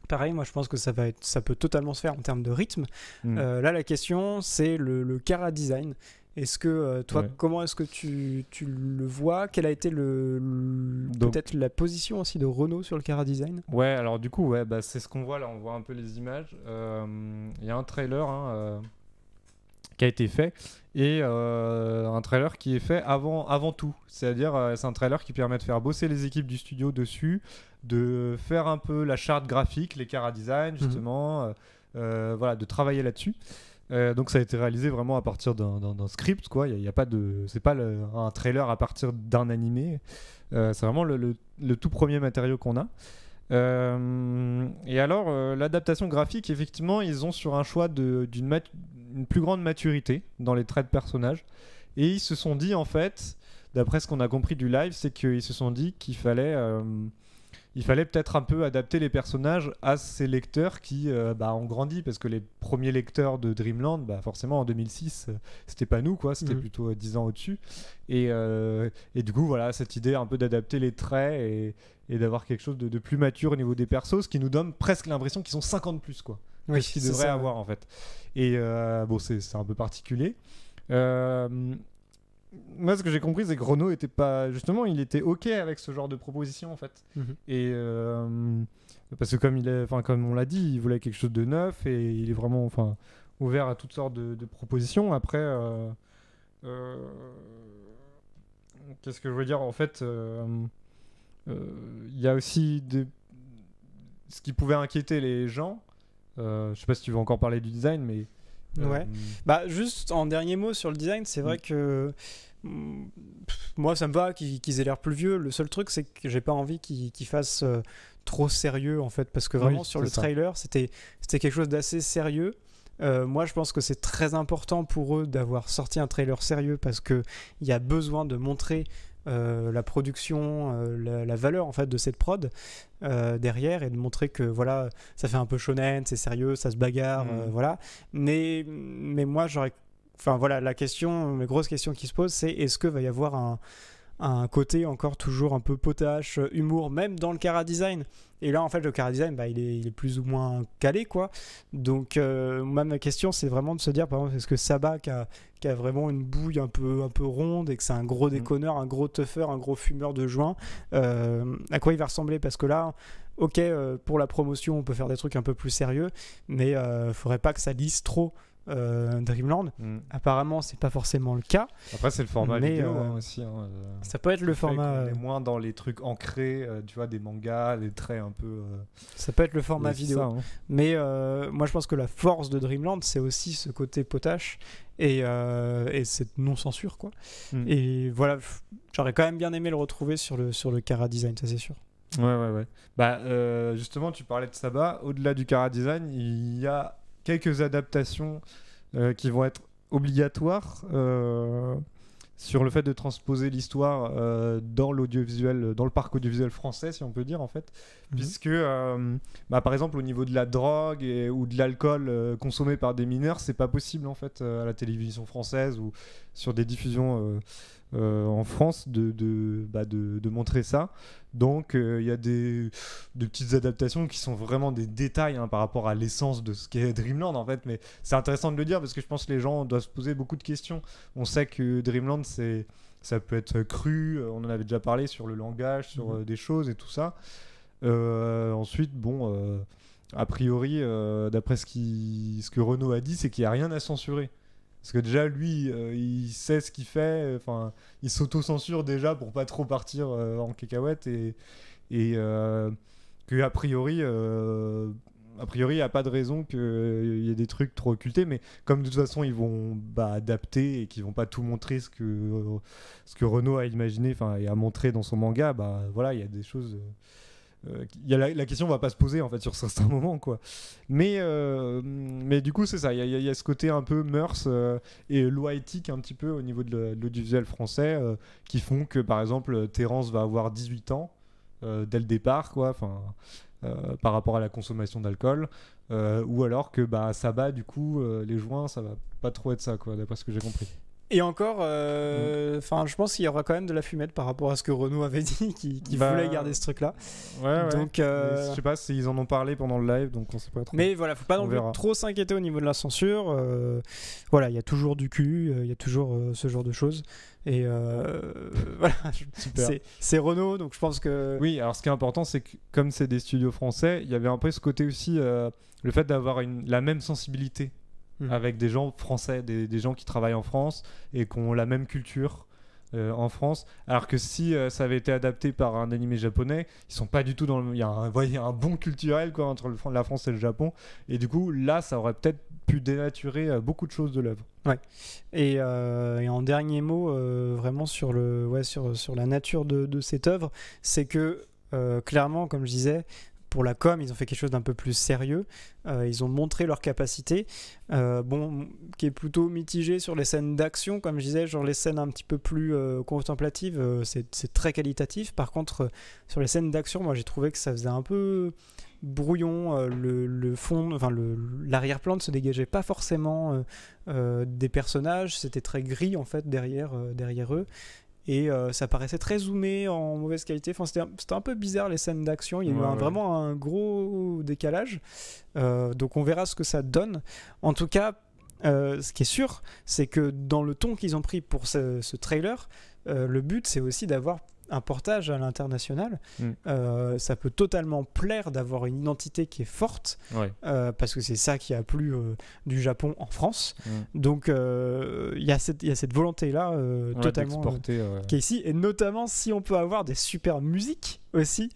S1: Pareil, moi je pense que ça peut totalement se faire en termes de rythme. Là, la question, c'est le chara design. Est-ce que toi, comment est-ce que tu le vois? Quelle a été peut-être la position aussi de Renault sur le chara design?
S2: Ouais, alors du coup, c'est ce qu'on voit là. On voit un peu les images. Il y a un trailer qui a été fait et un trailer qui est fait avant tout. C'est-à-dire, c'est un trailer qui permet de faire bosser les équipes du studio dessus, de faire un peu la charte graphique, les chara design justement, voilà, de travailler là-dessus. Donc ça a été réalisé vraiment à partir d'un script, quoi. Il y a pas de, c'est pas un trailer à partir d'un animé. C'est vraiment le tout premier matériau qu'on a. Et alors l'adaptation graphique, effectivement, ils ont sur un choix d'une plus grande maturité dans les traits de personnages. Et ils se sont dit, en fait, d'après ce qu'on a compris du live, c'est qu'ils se sont dit qu'il fallait peut-être un peu adapter les personnages à ces lecteurs qui ont grandi, parce que les premiers lecteurs de Dreamland, forcément en 2006, c'était pas nous, quoi, c'était plutôt 10 ans au-dessus. Et du coup, voilà, cette idée un peu d'adapter les traits et d'avoir quelque chose de plus mature au niveau des persos, ce qui nous donne presque l'impression qu'ils sont 50 plus, quoi.
S1: Oui,
S2: ce qu'ils devraient avoir, en fait. Et c'est un peu particulier. Moi, ce que j'ai compris, c'est que Renault était pas, justement, il était ok avec ce genre de proposition, en fait. Et parce que comme on l'a dit, il voulait quelque chose de neuf et il est vraiment, ouvert à toutes sortes de propositions. Après, qu'est-ce que je veux dire, en fait, il y a aussi ce qui pouvait inquiéter les gens. Je sais pas si tu veux encore parler du design, mais
S1: ouais. Juste en dernier mot sur le design, c'est vrai que moi ça me va qu'ils aient l'air plus vieux. Le seul truc, c'est que j'ai pas envie qu'ils fassent trop sérieux, en fait, parce que vraiment sur le trailer, c'était quelque chose d'assez sérieux. Moi je pense que c'est très important pour eux d'avoir sorti un trailer sérieux, parce que il y a besoin de montrer la production, la valeur, en fait, de cette prod derrière, et de montrer que voilà, ça fait un peu shonen, c'est sérieux, ça se bagarre, voilà. Mais moi j'aurais, la grosse question qui se pose, c'est est-ce que va y avoir un côté encore toujours un peu potache, humour, même dans le chara design. Et là, en fait, le chara design, il est plus ou moins calé, quoi. Donc, ma question, c'est vraiment de se dire, par exemple, est-ce que Saba, qui a vraiment une bouille un peu ronde, et que c'est un gros déconneur, un gros teuffer, un gros fumeur de joint, à quoi il va ressembler? Parce que là, ok, pour la promotion, on peut faire des trucs un peu plus sérieux, mais faudrait pas que ça lisse trop Dreamland. Apparemment, c'est pas forcément le cas.
S2: Après, c'est le format vidéo aussi.
S1: Ça peut être le format.
S2: On est moins dans les trucs ancrés, tu vois, des mangas, les traits un peu.
S1: Ça peut être le format vidéo.
S2: Ça,
S1: Mais moi, je pense que la force de Dreamland, c'est aussi ce côté potache et cette non-censure, quoi. Et voilà, j'aurais quand même bien aimé le retrouver sur le chara design, ça c'est sûr.
S2: Ouais. Justement, tu parlais de Saba. Au-delà du chara design, il y a quelques adaptations qui vont être obligatoires sur le fait de transposer l'histoire dans l'audiovisuel, dans le parc audiovisuel français, si on peut dire, en fait, puisque par exemple au niveau de la drogue ou de l'alcool consommé par des mineurs, c'est pas possible, en fait, à la télévision française ou sur des diffusions en France de montrer ça. Donc il y a de petites adaptations qui sont vraiment des détails par rapport à l'essence de ce qu'est Dreamland, en fait, mais c'est intéressant de le dire parce que je pense que les gens doivent se poser beaucoup de questions. On sait que Dreamland, ça peut être cru, on en avait déjà parlé sur le langage, sur des choses et tout ça. Ensuite, a priori, d'après ce que Renaud a dit, c'est qu'il n'y a rien à censurer. Parce que déjà, lui, il sait ce qu'il fait, il s'auto-censure déjà pour pas trop partir en cacahuète, et qu'a priori, il n'y a pas de raison qu'il y ait des trucs trop occultés, mais comme de toute façon, ils vont adapter et qu'ils vont pas tout montrer ce que Renaud a imaginé et a montré dans son manga, voilà, il y a des choses... la question va pas se poser, en fait, sur certains moments, quoi. Mais du coup c'est ça, il y a ce côté un peu mœurs et loi éthique un petit peu au niveau de l'audiovisuel français qui font que, par exemple, Terrence va avoir 18 ans dès le départ, quoi. par rapport à la consommation d'alcool, ou alors que Saba, du coup, les joints, ça va pas trop être ça, quoi, d'après ce que j'ai compris.
S1: Et encore, je pense qu'il y aura quand même de la fumette par rapport à ce que Renault avait dit, qu'il voulait garder ce truc-là.
S2: Ouais.
S1: Donc,
S2: je sais pas s'ils en ont parlé pendant le live, donc on sait pas trop.
S1: Mais voilà, faut pas non plus trop s'inquiéter au niveau de la censure. Voilà, il y a toujours du cul, il y a toujours ce genre de choses. Et voilà, c'est Renault, donc je pense que...
S2: Oui, alors ce qui est important, c'est que comme c'est des studios français, il y avait un peu ce côté aussi, le fait d'avoir la même sensibilité avec des gens français, des gens qui travaillent en France et qui ont la même culture en France, alors que si ça avait été adapté par un animé japonais, ils sont pas du tout dans le... il y a un bond culturel, quoi, entre la France et le Japon, et du coup là ça aurait peut-être pu dénaturer beaucoup de choses de l'œuvre.
S1: Ouais. Et en dernier mot, vraiment sur la nature de cette œuvre, c'est que clairement, comme je disais, pour la com, ils ont fait quelque chose d'un peu plus sérieux. Ils ont montré leur capacité, qui est plutôt mitigé sur les scènes d'action, comme je disais, genre les scènes un petit peu plus contemplatives, c'est très qualitatif. Par contre, sur les scènes d'action, moi j'ai trouvé que ça faisait un peu brouillon, le fond, enfin l'arrière-plan ne se dégageait pas forcément des personnages, c'était très gris en fait derrière eux. Et ça paraissait très zoomé, en mauvaise qualité. Enfin, c'était un peu bizarre les scènes d'action. Il y a eu vraiment un gros décalage. Donc on verra ce que ça donne. En tout cas, ce qui est sûr, c'est que dans le ton qu'ils ont pris pour ce trailer, le but c'est aussi d'avoir un portage à l'international. Ça peut totalement plaire d'avoir une identité qui est forte, parce que c'est ça qui a plu du Japon en France. Donc il y a cette volonté-là totalement qui est ici, et notamment si on peut avoir des super musiques aussi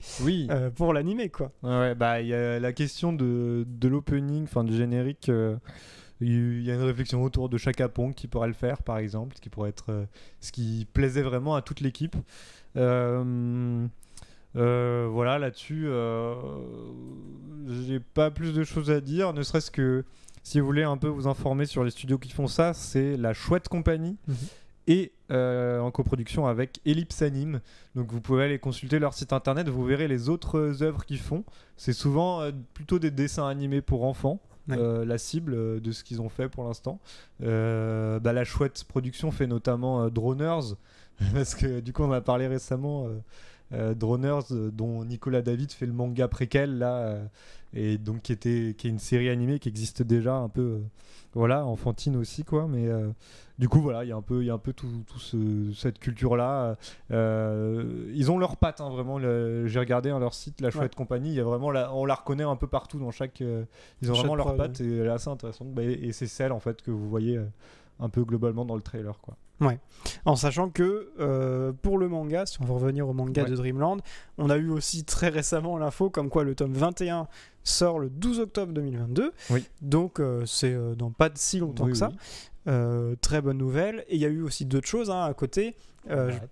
S1: pour l'animé, quoi.
S2: Il y a la question de l'opening, enfin du générique. Il y a une réflexion autour de Chaka Pong qui pourrait le faire, par exemple, qui pourrait être ce qui plaisait vraiment à toute l'équipe. Voilà, là-dessus, j'ai pas plus de choses à dire, ne serait-ce que si vous voulez un peu vous informer sur les studios qui font ça, c'est la Chouette Compagnie. Et en coproduction avec Ellipse Anime. Donc vous pouvez aller consulter leur site internet, vous verrez les autres œuvres qu'ils font. C'est souvent plutôt des dessins animés pour enfants. La cible de ce qu'ils ont fait pour l'instant. La Chouette Production fait notamment Droners, parce que du coup on a parlé récemment Droners, dont Nicolas David fait le manga préquel là, et donc qui est une série animée qui existe déjà un peu enfantine aussi, quoi, mais du coup voilà, il y a un peu cette culture là. Ils ont leurs pattes, hein, vraiment. J'ai regardé leur site, la Chouette Compagnie, il y a vraiment on la reconnaît un peu partout dans chaque ils ont vraiment leurs pattes, et elle est assez intéressante, et c'est celle en fait que vous voyez un peu globalement dans le trailer, quoi.
S1: Ouais, en sachant que pour le manga, si on veut revenir au manga de Dreamland, on a eu aussi très récemment l'info comme quoi le tome 21 sort le 12 octobre 2022, donc c'est dans pas si longtemps que ça. Très bonne nouvelle. Et il y a eu aussi d'autres choses à côté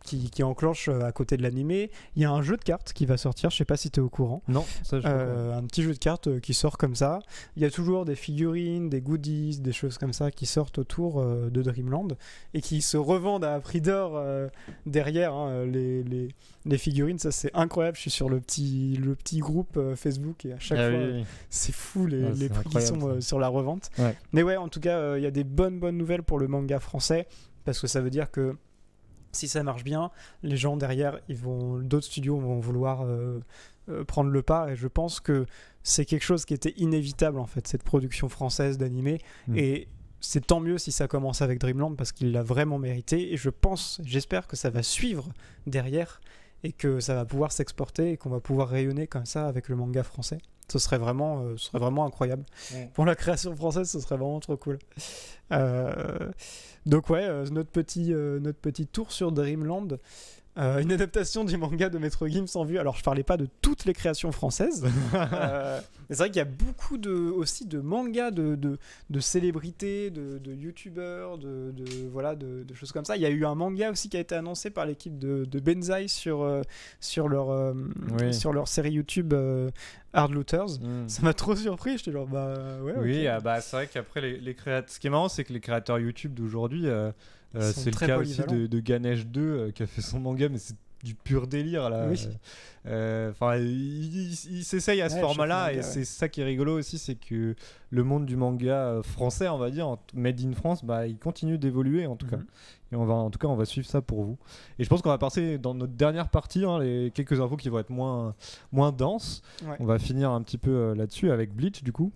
S1: qui enclenchent à côté de l'animé. Il y a un jeu de cartes qui va sortir, je sais pas si tu es au courant.
S2: Non, ça je sais pas.
S1: Un petit jeu de cartes qui sort comme ça. Il y a toujours des figurines, des goodies, des choses comme ça qui sortent autour de Dreamland et qui se revendent à prix d'or derrière, hein, les figurines. Ça c'est incroyable. Je suis sur le petit groupe Facebook et à chaque fois c'est fou les prix qui sont sur la revente. Mais ouais, en tout cas il y a des bonnes nouvelles pour le manga français, parce que ça veut dire que si ça marche bien, les gens derrière, d'autres studios vont vouloir prendre le pas, et je pense que c'est quelque chose qui était inévitable en fait, cette production française d'animé, et c'est tant mieux si ça commence avec Dreamland, parce qu'il l'a vraiment mérité, et j'espère que ça va suivre derrière, et que ça va pouvoir s'exporter, et qu'on va pouvoir rayonner comme ça avec le manga français. Ce serait vraiment incroyable. Pour la création française, ce serait vraiment trop cool. Donc notre petit tour sur Dreamland. Une adaptation du manga de Maître Gims en vue. Alors je parlais pas de toutes les créations françaises, mais c'est vrai qu'il y a beaucoup aussi de mangas de célébrités, de youtubeurs, de choses comme ça. Il y a eu un manga aussi qui a été annoncé par l'équipe de Benzaï sur leur série YouTube Hard Looters. Ça m'a trop surpris, j'étais genre
S2: c'est vrai qu'après les créateurs, ce qui est marrant, c'est que les créateurs YouTube d'aujourd'hui, c'est le cas aussi de Ganesh 2 qui a fait son manga, mais c'est du pur délire là.
S1: Oui.
S2: Enfin, il s'essaye à ce format-là, et c'est ça qui est rigolo aussi, c'est que le monde du manga français, on va dire, made in France, bah, il continue d'évoluer en tout cas. Et en tout cas, on va suivre ça pour vous. Et je pense qu'on va passer dans notre dernière partie, les quelques infos qui vont être moins denses. Ouais. On va finir un petit peu là-dessus avec Bleach, du coup.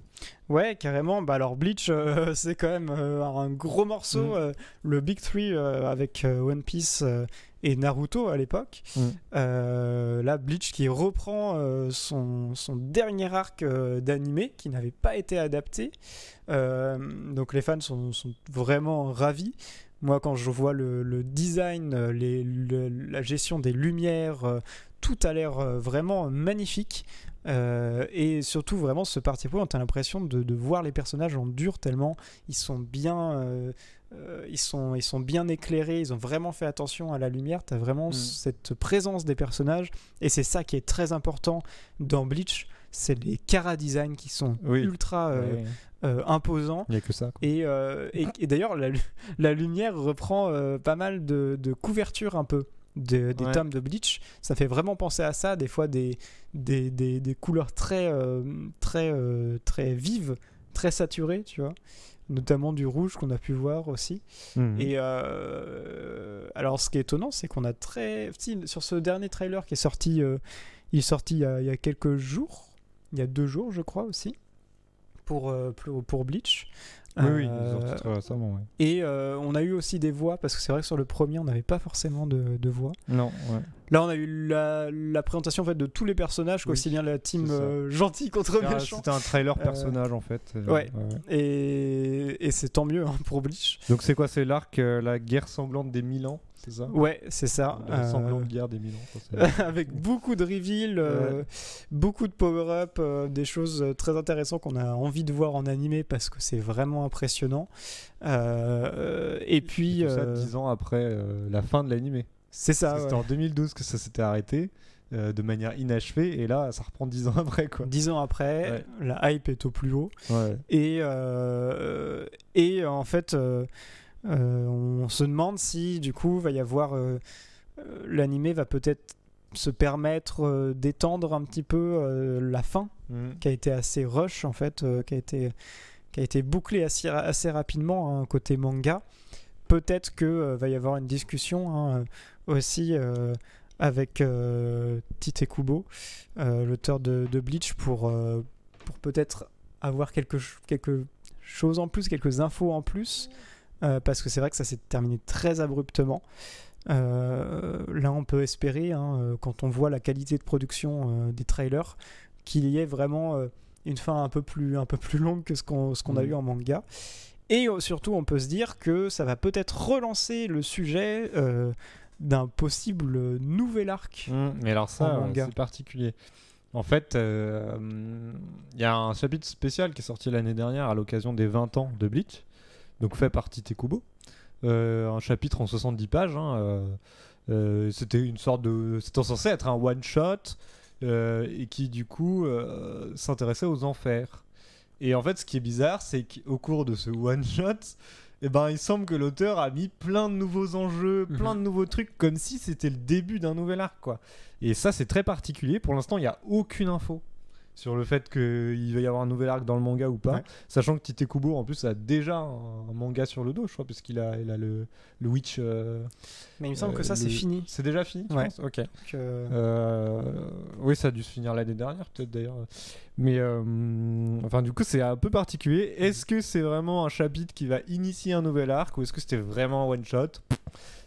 S1: Ouais, carrément. Bah alors Bleach, c'est quand même un gros morceau. Le Big Three avec One Piece et Naruto à l'époque. Là, Bleach qui reprend son dernier arc d'animé qui n'avait pas été adapté. Donc les fans sont vraiment ravis. Moi, quand je vois le design, la gestion des lumières, tout a l'air vraiment magnifique. Et surtout, vraiment, ce parti pris, on a l'impression de voir les personnages en dur tellement ils sont bien, ils sont bien éclairés. Ils ont vraiment fait attention à la lumière. Tu as vraiment cette présence des personnages. Et c'est ça qui est très important dans Bleach. C'est les chara-design qui sont ultra imposants.
S2: Il n'y a que ça.
S1: Et d'ailleurs, la lumière reprend pas mal de couvertures un peu des tomes de Bleach. Ça fait vraiment penser à ça. Des fois, des couleurs très vives, très saturées, tu vois. Notamment du rouge qu'on a pu voir aussi. Et alors, ce qui est étonnant, c'est qu'on a sur ce dernier trailer qui est sorti, il est sorti il y a quelques jours. Il y a 2 jours, je crois, aussi, pour Bleach.
S2: Oui, ils ont sorti très récemment, ouais.
S1: Et on a eu aussi des voix, parce que c'est vrai que sur le premier, on n'avait pas forcément de voix.
S2: Non, ouais.
S1: Là, on a eu la présentation en fait, de tous les personnages, aussi bien la team gentil contre méchant.
S2: C'était un trailer personnage, en fait.
S1: Ouais. Et c'est tant mieux pour Bleach.
S2: Donc c'est quoi? C'est l'arc La guerre sanglante des 1000 ans, c'est ça?
S1: Ouais, c'est ça.
S2: La sanglante guerre des 1000 ans.
S1: Avec beaucoup de reveals, beaucoup de power-up, des choses très intéressantes qu'on a envie de voir en animé parce que c'est vraiment impressionnant. Et puis...
S2: Et tout ça 10 ans après la fin de l'animé.
S1: C'est ça.
S2: C'était en 2012 que ça s'était arrêté de manière inachevée, et là ça reprend 10 ans après, quoi.
S1: 10 ans après, la hype est au plus haut.
S2: Ouais.
S1: Et en fait, on se demande si du coup va y avoir l'animé va peut-être se permettre d'étendre un petit peu la fin, qui a été assez rush en fait, qui a été bouclée assez rapidement côté manga. Peut-être que va y avoir une discussion aussi avec Tite Kubo, l'auteur de Bleach, pour peut-être avoir quelque chose en plus, quelques infos en plus, parce que c'est vrai que ça s'est terminé très abruptement. Là, on peut espérer, quand on voit la qualité de production des trailers, qu'il y ait vraiment une fin un peu plus longue que ce qu'on a eu en manga. Et surtout, on peut se dire que ça va peut-être relancer le sujet d'un possible nouvel arc.
S2: Mais alors ça, c'est particulier. En fait, il y a un chapitre spécial qui est sorti l'année dernière à l'occasion des 20 ans de Bleach, donc fait par Tite Kubo. Un chapitre en 70 pages. C'était une sorte de... C'était censé être un one-shot et qui, du coup, s'intéressait aux enfers. Et en fait, ce qui est bizarre, c'est qu'au cours de ce one-shot, il semble que l'auteur a mis plein de nouveaux enjeux, plein de nouveaux trucs, comme si c'était le début d'un nouvel arc, quoi. Et ça, c'est très particulier. Pour l'instant, il n'y a aucune info sur le fait qu'il va y avoir un nouvel arc dans le manga ou pas. Sachant que Tite Kubo, en plus, a déjà un manga sur le dos, je crois, parce qu'il a le Witch...
S1: Mais il me semble que ça, c'est fini.
S2: C'est déjà fini, tu penses ? Ok. Oui, ça a dû se finir l'année dernière, peut-être, d'ailleurs. Mais, du coup, c'est un peu particulier. Est-ce que c'est vraiment un chapitre qui va initier un nouvel arc, ou est-ce que c'était vraiment un one-shot ?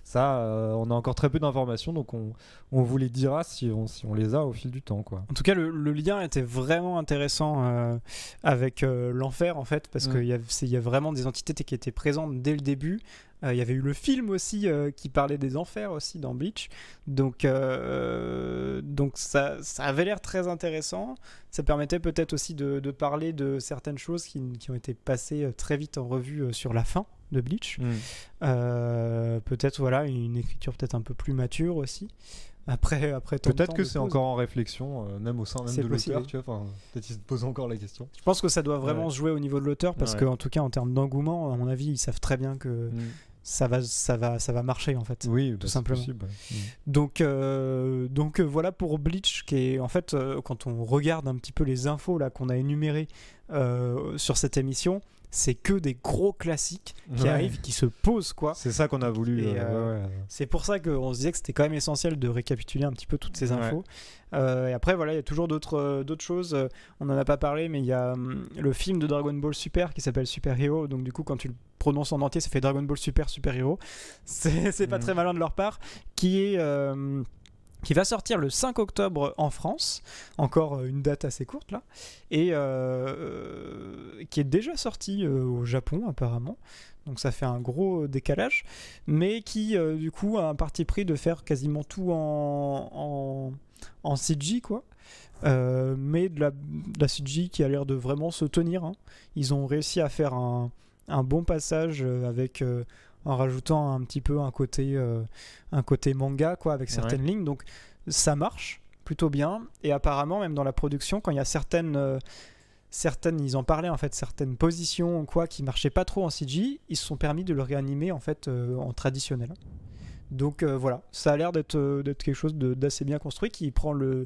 S2: Ça, on a encore très peu d'informations, donc on vous les dira si on les a au fil du temps, quoi.
S1: En tout cas, le lien était vraiment intéressant avec l'enfer, en fait, parce qu'il y a vraiment des entités qui étaient présentes dès le début. Il y avait eu le film aussi qui parlait des enfers aussi dans Bleach. Donc ça avait l'air très intéressant. Ça permettait peut-être aussi de parler de certaines choses qui ont été passées très vite en revue sur la fin de Bleach. Peut-être une écriture peut-être un peu plus mature aussi. Après
S2: peut-être que c'est encore en réflexion, même au sein même de l'auteur, tu vois. Peut-être qu'il se pose encore la question.
S1: Je pense que ça doit vraiment se jouer au niveau de l'auteur, parce qu'en tout cas en termes d'engouement, à mon avis, ils savent très bien que ça va marcher en fait.
S2: Oui,
S1: tout simplement.
S2: Possible, ouais.
S1: Donc voilà pour Bleach, qui est en fait quand on regarde un petit peu les infos là qu'on a énumérées sur cette émission, c'est que des gros classiques qui arrivent, qui se posent quoi.
S2: C'est ça qu'on a voulu.
S1: C'est pour ça qu'on se disait que c'était quand même essentiel de récapituler un petit peu toutes ces infos. Et après voilà, il y a toujours d'autres choses. On n'en a pas parlé, mais il y a le film de Dragon Ball Super qui s'appelle Super Hero. Donc du coup, quand tu le prononces en entier, ça fait Dragon Ball Super Super Hero. C'est pas très malin de leur part. Qui va sortir le 5 octobre en France, encore une date assez courte là, et qui est déjà sorti au Japon apparemment, donc ça fait un gros décalage, mais qui du coup a un parti pris de faire quasiment tout en CG quoi. Mais de la CG qui a l'air de vraiment se tenir, hein. Ils ont réussi à faire un bon passage avec... en rajoutant un petit peu un côté manga quoi, avec certaines lignes, donc ça marche plutôt bien. Et apparemment même dans la production, quand il y a certaines ils en parlaient en fait, certaines positions quoi qui marchaient pas trop en CG, ils se sont permis de le réanimer en fait en traditionnel. Donc voilà, ça a l'air d'être quelque chose d'assez bien construit, qui prend le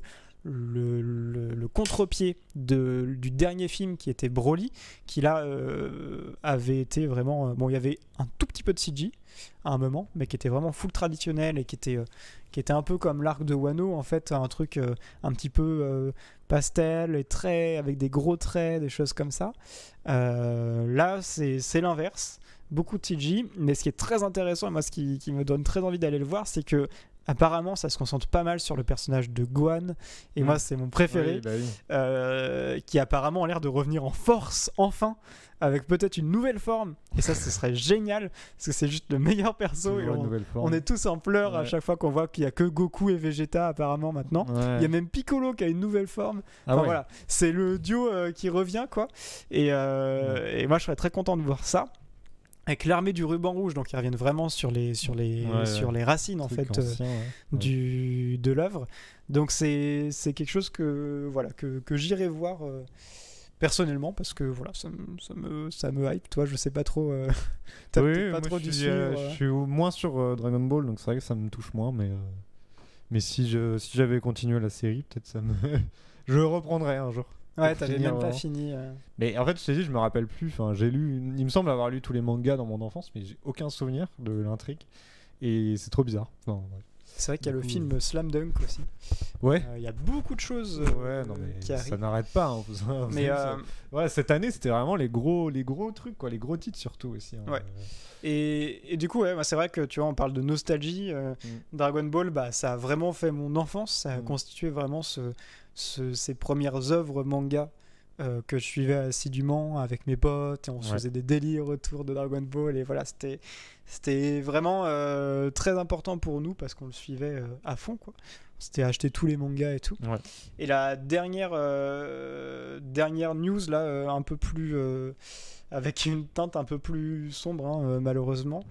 S1: contre-pied du dernier film qui était Broly, qui là avait été vraiment bon, il y avait un tout petit peu de CG à un moment, mais qui était vraiment full traditionnel et qui était un peu comme l'arc de Wano en fait, un truc un petit peu pastel et traits, avec des gros traits, des choses comme ça. Là c'est l'inverse, beaucoup de CG, mais ce qui est très intéressant et moi ce qui me donne très envie d'aller le voir, c'est que apparemment ça se concentre pas mal sur le personnage de Gohan, et moi c'est mon préféré, qui apparemment a l'air de revenir en force enfin, avec peut-être une nouvelle forme, et ça ce serait génial parce que c'est juste le meilleur perso, et on est tous en pleurs à chaque fois qu'on voit qu'il y a que Goku et Vegeta apparemment maintenant. Il y a même Piccolo qui a une nouvelle forme, voilà, c'est le duo qui revient quoi, et moi je serais très content de voir ça avec l'armée du ruban rouge, donc ils reviennent vraiment sur les racines en fait de l'œuvre. Donc c'est quelque chose que j'irai voir personnellement, parce que voilà, ça me hype. Toi, je sais pas trop, t'as peut-être pas trop dû suivre.
S2: Je suis moins sur Dragon Ball, donc c'est vrai que ça me touche moins, mais si j'avais continué la série, peut-être je le reprendrais un jour.
S1: Ouais, t'avais même pas fini.
S2: Mais en fait, je t'ai dit, je me rappelle plus. Enfin, il me semble avoir lu tous les mangas dans mon enfance, mais j'ai aucun souvenir de l'intrigue. Et c'est trop bizarre.
S1: C'est vrai qu'il y a le film Slam Dunk aussi.
S2: Ouais.
S1: Il y a beaucoup de choses qui arrivent.
S2: Ça n'arrête pas. Hein,
S1: mais
S2: cette année, c'était vraiment les gros trucs, quoi, les gros titres surtout aussi. Hein.
S1: Ouais. Et du coup, c'est vrai que tu vois, on parle de nostalgie. Dragon Ball, ça a vraiment fait mon enfance. Ça a constitué vraiment ces premières œuvres manga que je suivais assidûment avec mes potes, et on se faisait des délires autour de Dragon Ball, et voilà, c'était vraiment très important pour nous parce qu'on le suivait à fond quoi. C'était acheter tous les mangas et tout. Et la dernière news là, un peu plus avec une teinte un peu plus sombre, hein, malheureusement,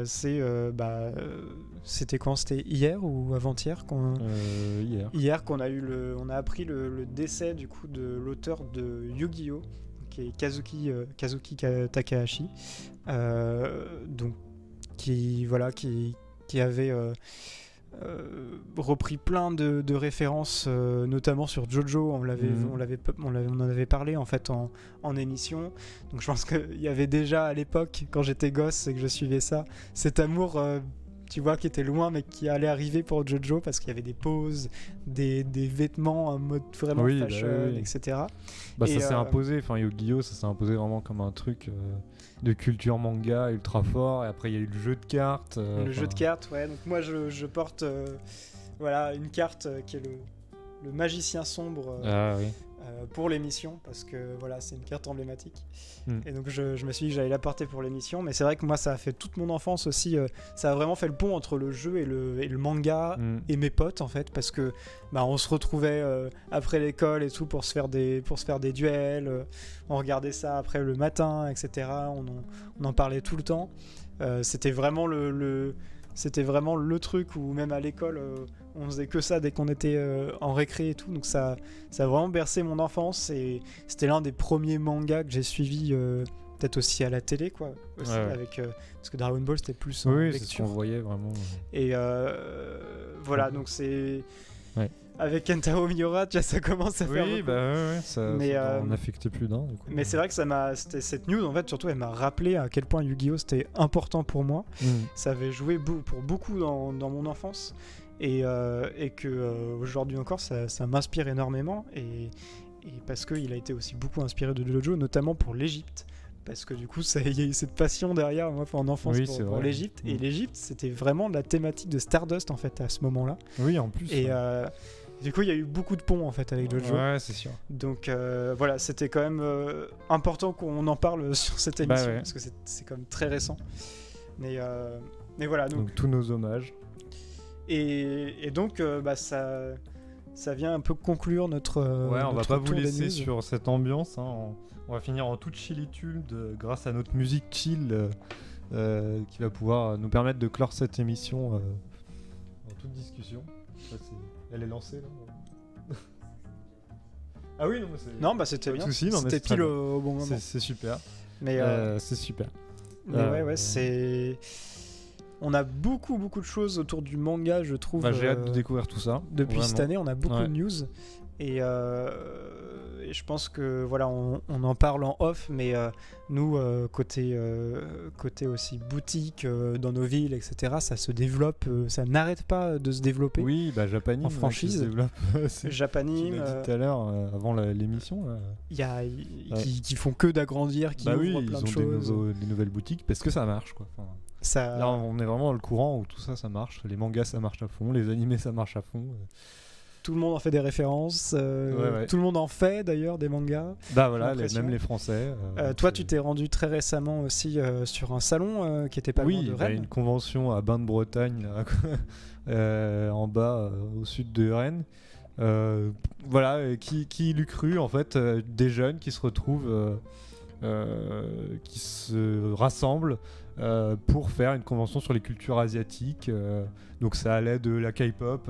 S1: c'était quand, c'était hier ou avant-hier hier qu'on a appris le décès du coup de l'auteur de Yu-Gi-Oh, qui est Kazuki Takahashi, donc qui avait repris plein de références, notamment sur JoJo. On en avait parlé en fait en émission. Donc je pense qu'il y avait déjà à l'époque, quand j'étais gosse et que je suivais ça, cet amour tu vois, qui était loin mais qui allait arriver pour JoJo, parce qu'il y avait des poses, des vêtements en mode vraiment fashion, etc.
S2: Ça s'est imposé, enfin Yu-Gi-Oh, ça s'est imposé vraiment comme un truc de culture manga ultra fort. Et après il y a eu le jeu de cartes.
S1: Jeu de cartes, ouais. Donc moi je porte une carte qui est le magicien sombre pour l'émission, parce que voilà, c'est une carte emblématique. Et donc je me suis dit que j'allais la porter pour l'émission, mais c'est vrai que moi ça a fait toute mon enfance aussi, ça a vraiment fait le pont entre le jeu et le manga et mes potes en fait, parce que on se retrouvait après l'école et tout pour se faire des duels, on regardait ça après le matin, etc. On en parlait tout le temps. C'était vraiment c'était vraiment le truc où même à l'école on faisait que ça dès qu'on était en récré et tout, donc ça a vraiment bercé mon enfance, et c'était l'un des premiers mangas que j'ai suivi peut-être aussi à la télé, quoi, aussi, avec, parce que Dragon Ball c'était plus en
S2: lecture.
S1: C'est
S2: ce qu'on voyait vraiment.
S1: Et voilà, donc c'est... Avec Kentaro Miura, ça commence à faire beaucoup.
S2: Ça doit en affecter plus d'un.
S1: Mais c'est vrai que cette news, en fait, surtout, elle m'a rappelé à quel point Yu-Gi-Oh! C'était important pour moi. Ça avait joué pour beaucoup dans mon enfance. Et que aujourd'hui encore, ça m'inspire énormément. Et parce qu'il a été aussi beaucoup inspiré de Jojo, notamment pour l'Égypte. Parce que du coup, il y a eu cette passion derrière moi en enfance pour l'Égypte. Et l'Égypte, c'était vraiment la thématique de Stardust, en fait, à ce moment-là.
S2: Oui, en plus.
S1: Et... du coup, il y a eu beaucoup de ponts en fait avec Jojo.
S2: Ouais, c'est sûr.
S1: Donc voilà, c'était quand même important qu'on en parle sur cette émission parce que c'est quand même très récent. Mais voilà. Donc
S2: tous nos hommages.
S1: Et donc ça vient un peu conclure notre.
S2: On va pas vous laisser sur cette ambiance. Hein. On va finir en toute chillitude grâce à notre musique chill qui va pouvoir nous permettre de clore cette émission en toute discussion. Elle est lancée là. Ah oui, non, c'est...
S1: Non, c'était bien. C'était pile au bon moment.
S2: C'est super.
S1: Mais
S2: c'est super.
S1: Mais c'est... On a beaucoup de choses autour du manga, je trouve.
S2: J'ai hâte de découvrir tout ça.
S1: Depuis cette année, on a beaucoup de news. Et je pense que voilà, on en parle en off, mais nous, côté aussi boutique, dans nos villes, etc., ça se développe, ça n'arrête pas de se développer.
S2: Oui, Japanime
S1: en franchise. Japanime.
S2: Tu l'as dit tout à l'heure, avant l'émission.
S1: Qui font que d'agrandir, qui ouvrent plein de choses.
S2: Des nouvelles boutiques, parce que ça marche, quoi. Là, on est vraiment dans le courant où tout ça marche. Les mangas, ça marche à fond. Les animés, ça marche à fond.
S1: Tout le monde en fait des références. Tout le monde en fait d'ailleurs des mangas.
S2: Même les Français.
S1: Toi, tu t'es rendu très récemment aussi sur un salon qui était pas loin de Rennes.
S2: Une convention à Bain-de-Bretagne, en bas, au sud de Rennes. Qui l'eût cru, en fait, des jeunes qui se retrouvent, qui se rassemblent pour faire une convention sur les cultures asiatiques. Donc ça allait de la K-pop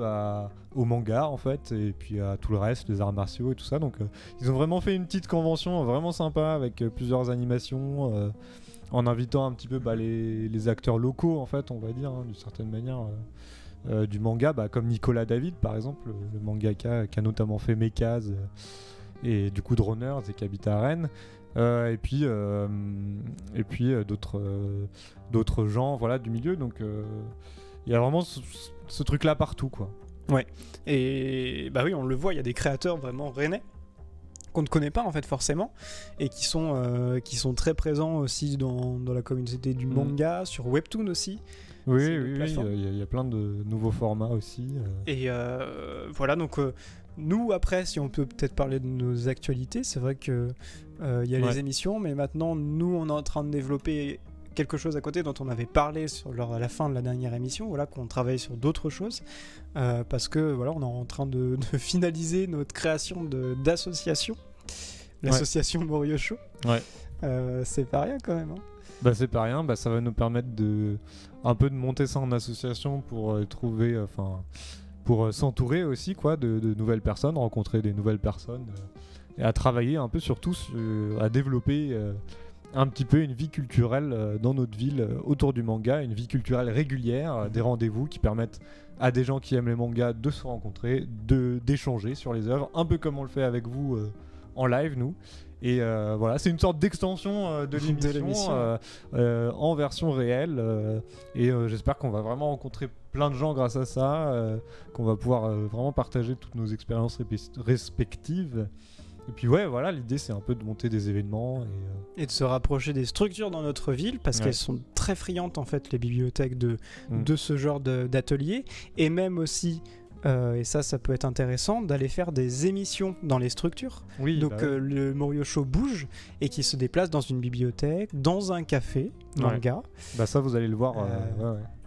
S2: au manga en fait, et puis à tout le reste, les arts martiaux et tout ça. Donc ils ont vraiment fait une petite convention vraiment sympa avec plusieurs animations, en invitant un petit peu les acteurs locaux en fait, on va dire, d'une certaine manière, du manga, comme Nicolas David par exemple, le mangaka qui a notamment fait Mekaz et du coup Droners et qui habite à Rennes. Et puis d'autres gens du milieu, donc il y a vraiment ce truc là partout, quoi.
S1: Ouais, et on le voit, il y a des créateurs vraiment rennais qu'on ne connaît pas en fait forcément, et qui sont très présents aussi dans la communauté du manga, sur Webtoon aussi.
S2: Oui, il y a plein de nouveaux formats aussi.
S1: Et voilà, donc nous après, si on peut peut-être parler de nos actualités, c'est vrai que il y a les émissions, mais maintenant nous on est en train de développer quelque chose à côté dont on avait parlé à la fin de la dernière émission, qu'on travaille sur d'autres choses, parce que on est en train de finaliser notre création d'association, l'association Moriocho. C'est pas rien quand même, hein.
S2: C'est pas rien, ça va nous permettre un peu de monter ça en association pour trouver, pour s'entourer aussi, quoi, de nouvelles personnes, rencontrer des nouvelles personnes, et à travailler un peu surtout à développer un petit peu une vie culturelle dans notre ville autour du manga, une vie culturelle régulière, des rendez-vous qui permettent à des gens qui aiment les mangas de se rencontrer, d'échanger sur les œuvres, un peu comme on le fait avec vous en live, nous. Et c'est une sorte d'extension de l'émission en version réelle, et j'espère qu'on va vraiment rencontrer plein de gens grâce à ça, qu'on va pouvoir vraiment partager toutes nos expériences respectives. Et puis l'idée c'est un peu de monter des événements
S1: et de se rapprocher des structures dans notre ville, parce qu'elles sont très friandes en fait, les bibliothèques de ce genre d'ateliers, et même aussi et ça peut être intéressant d'aller faire des émissions dans les structures. Donc le Moriocho bouge et qui se déplace dans une bibliothèque, dans un café manga.
S2: Ça vous allez le voir.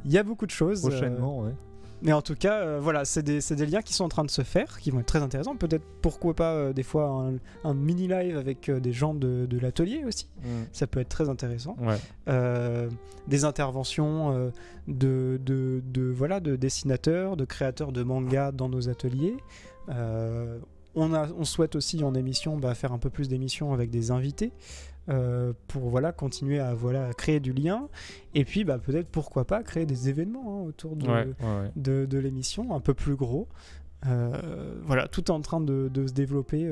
S1: Il y a beaucoup de choses
S2: prochainement.
S1: Mais en tout cas, c'est des liens qui sont en train de se faire, qui vont être très intéressants. Peut-être, pourquoi pas, des fois, un mini-live avec des gens de l'atelier aussi. Ça peut être très intéressant. Des interventions de dessinateurs, de créateurs de mangas dans nos ateliers. On souhaite aussi en émission faire un peu plus d'émissions avec des invités. pour voilà, continuer à créer du lien. Et puis peut-être pourquoi pas créer des événements autour de l'émission, un peu plus gros. Voilà, tout est en train de se développer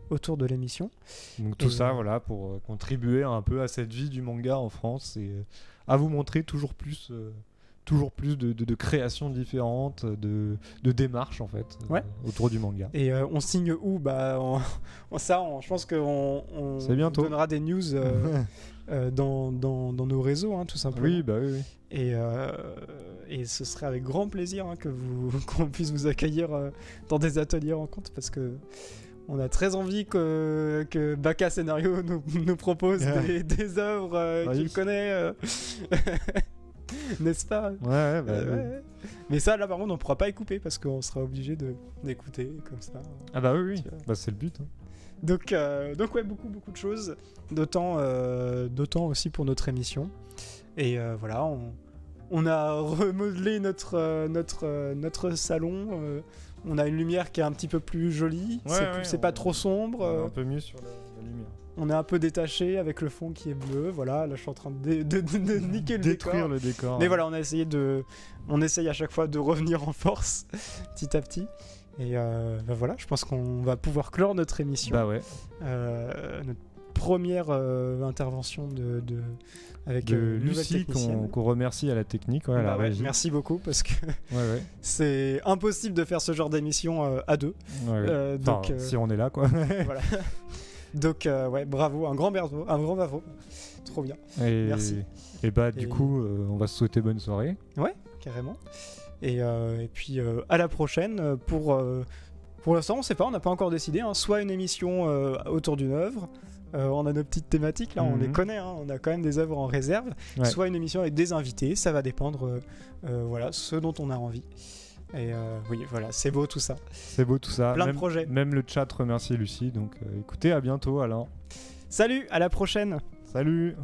S1: autour de l'émission.
S2: Donc tout ça, voilà, pour contribuer un peu à cette vie du manga en France et à vous montrer toujours plus de créations différentes, de démarches en fait, autour du manga.
S1: Et on signe où je pense qu'on donnera des news dans nos réseaux, tout simplement.
S2: Oui, oui.
S1: Et ce serait avec grand plaisir qu'on puisse vous accueillir dans des ateliers rencontres, parce que on a très envie que Baka Scénario nous propose des œuvres qu'il connaît. N'est-ce pas?
S2: Ouais.
S1: Mais ça, là, par contre, on ne pourra pas y couper parce qu'on sera obligé d'écouter comme ça.
S2: Ah bah oui. C'est le but.
S1: Donc ouais, beaucoup de choses. D'autant aussi pour notre émission. Et voilà, on a remodelé notre salon. On a une lumière qui est un petit peu plus jolie. C'est pas trop sombre.
S2: On est un peu mieux sur la lumière.
S1: On est un peu détaché avec le fond qui est bleu. Voilà, là je suis en train de niquer le décor.
S2: Le décor.
S1: Mais voilà, on essaye à chaque fois de revenir en force petit à petit. Et voilà, je pense qu'on va pouvoir clore notre émission. Notre première intervention avec
S2: Lucie, qu'on remercie à la technique, à la régie.
S1: Merci beaucoup, parce que c'est impossible de faire ce genre d'émission à deux.
S2: Donc, si on est là, quoi.
S1: Voilà. Donc bravo, un grand bravo. Trop bien. Merci.
S2: Et du coup, on va se souhaiter bonne soirée.
S1: Ouais, carrément. Et puis à la prochaine pour l'instant, on sait pas, on n'a pas encore décidé. Soit une émission autour d'une œuvre. On a nos petites thématiques là, on les connaît, on a quand même des œuvres en réserve. Soit une émission avec des invités, ça va dépendre ce dont on a envie. Et oui, voilà, c'est beau tout ça. Plein de projets.
S2: Même le chat remercie Lucie, donc écoutez, à bientôt Alain.
S1: Salut, à la prochaine.
S2: Salut.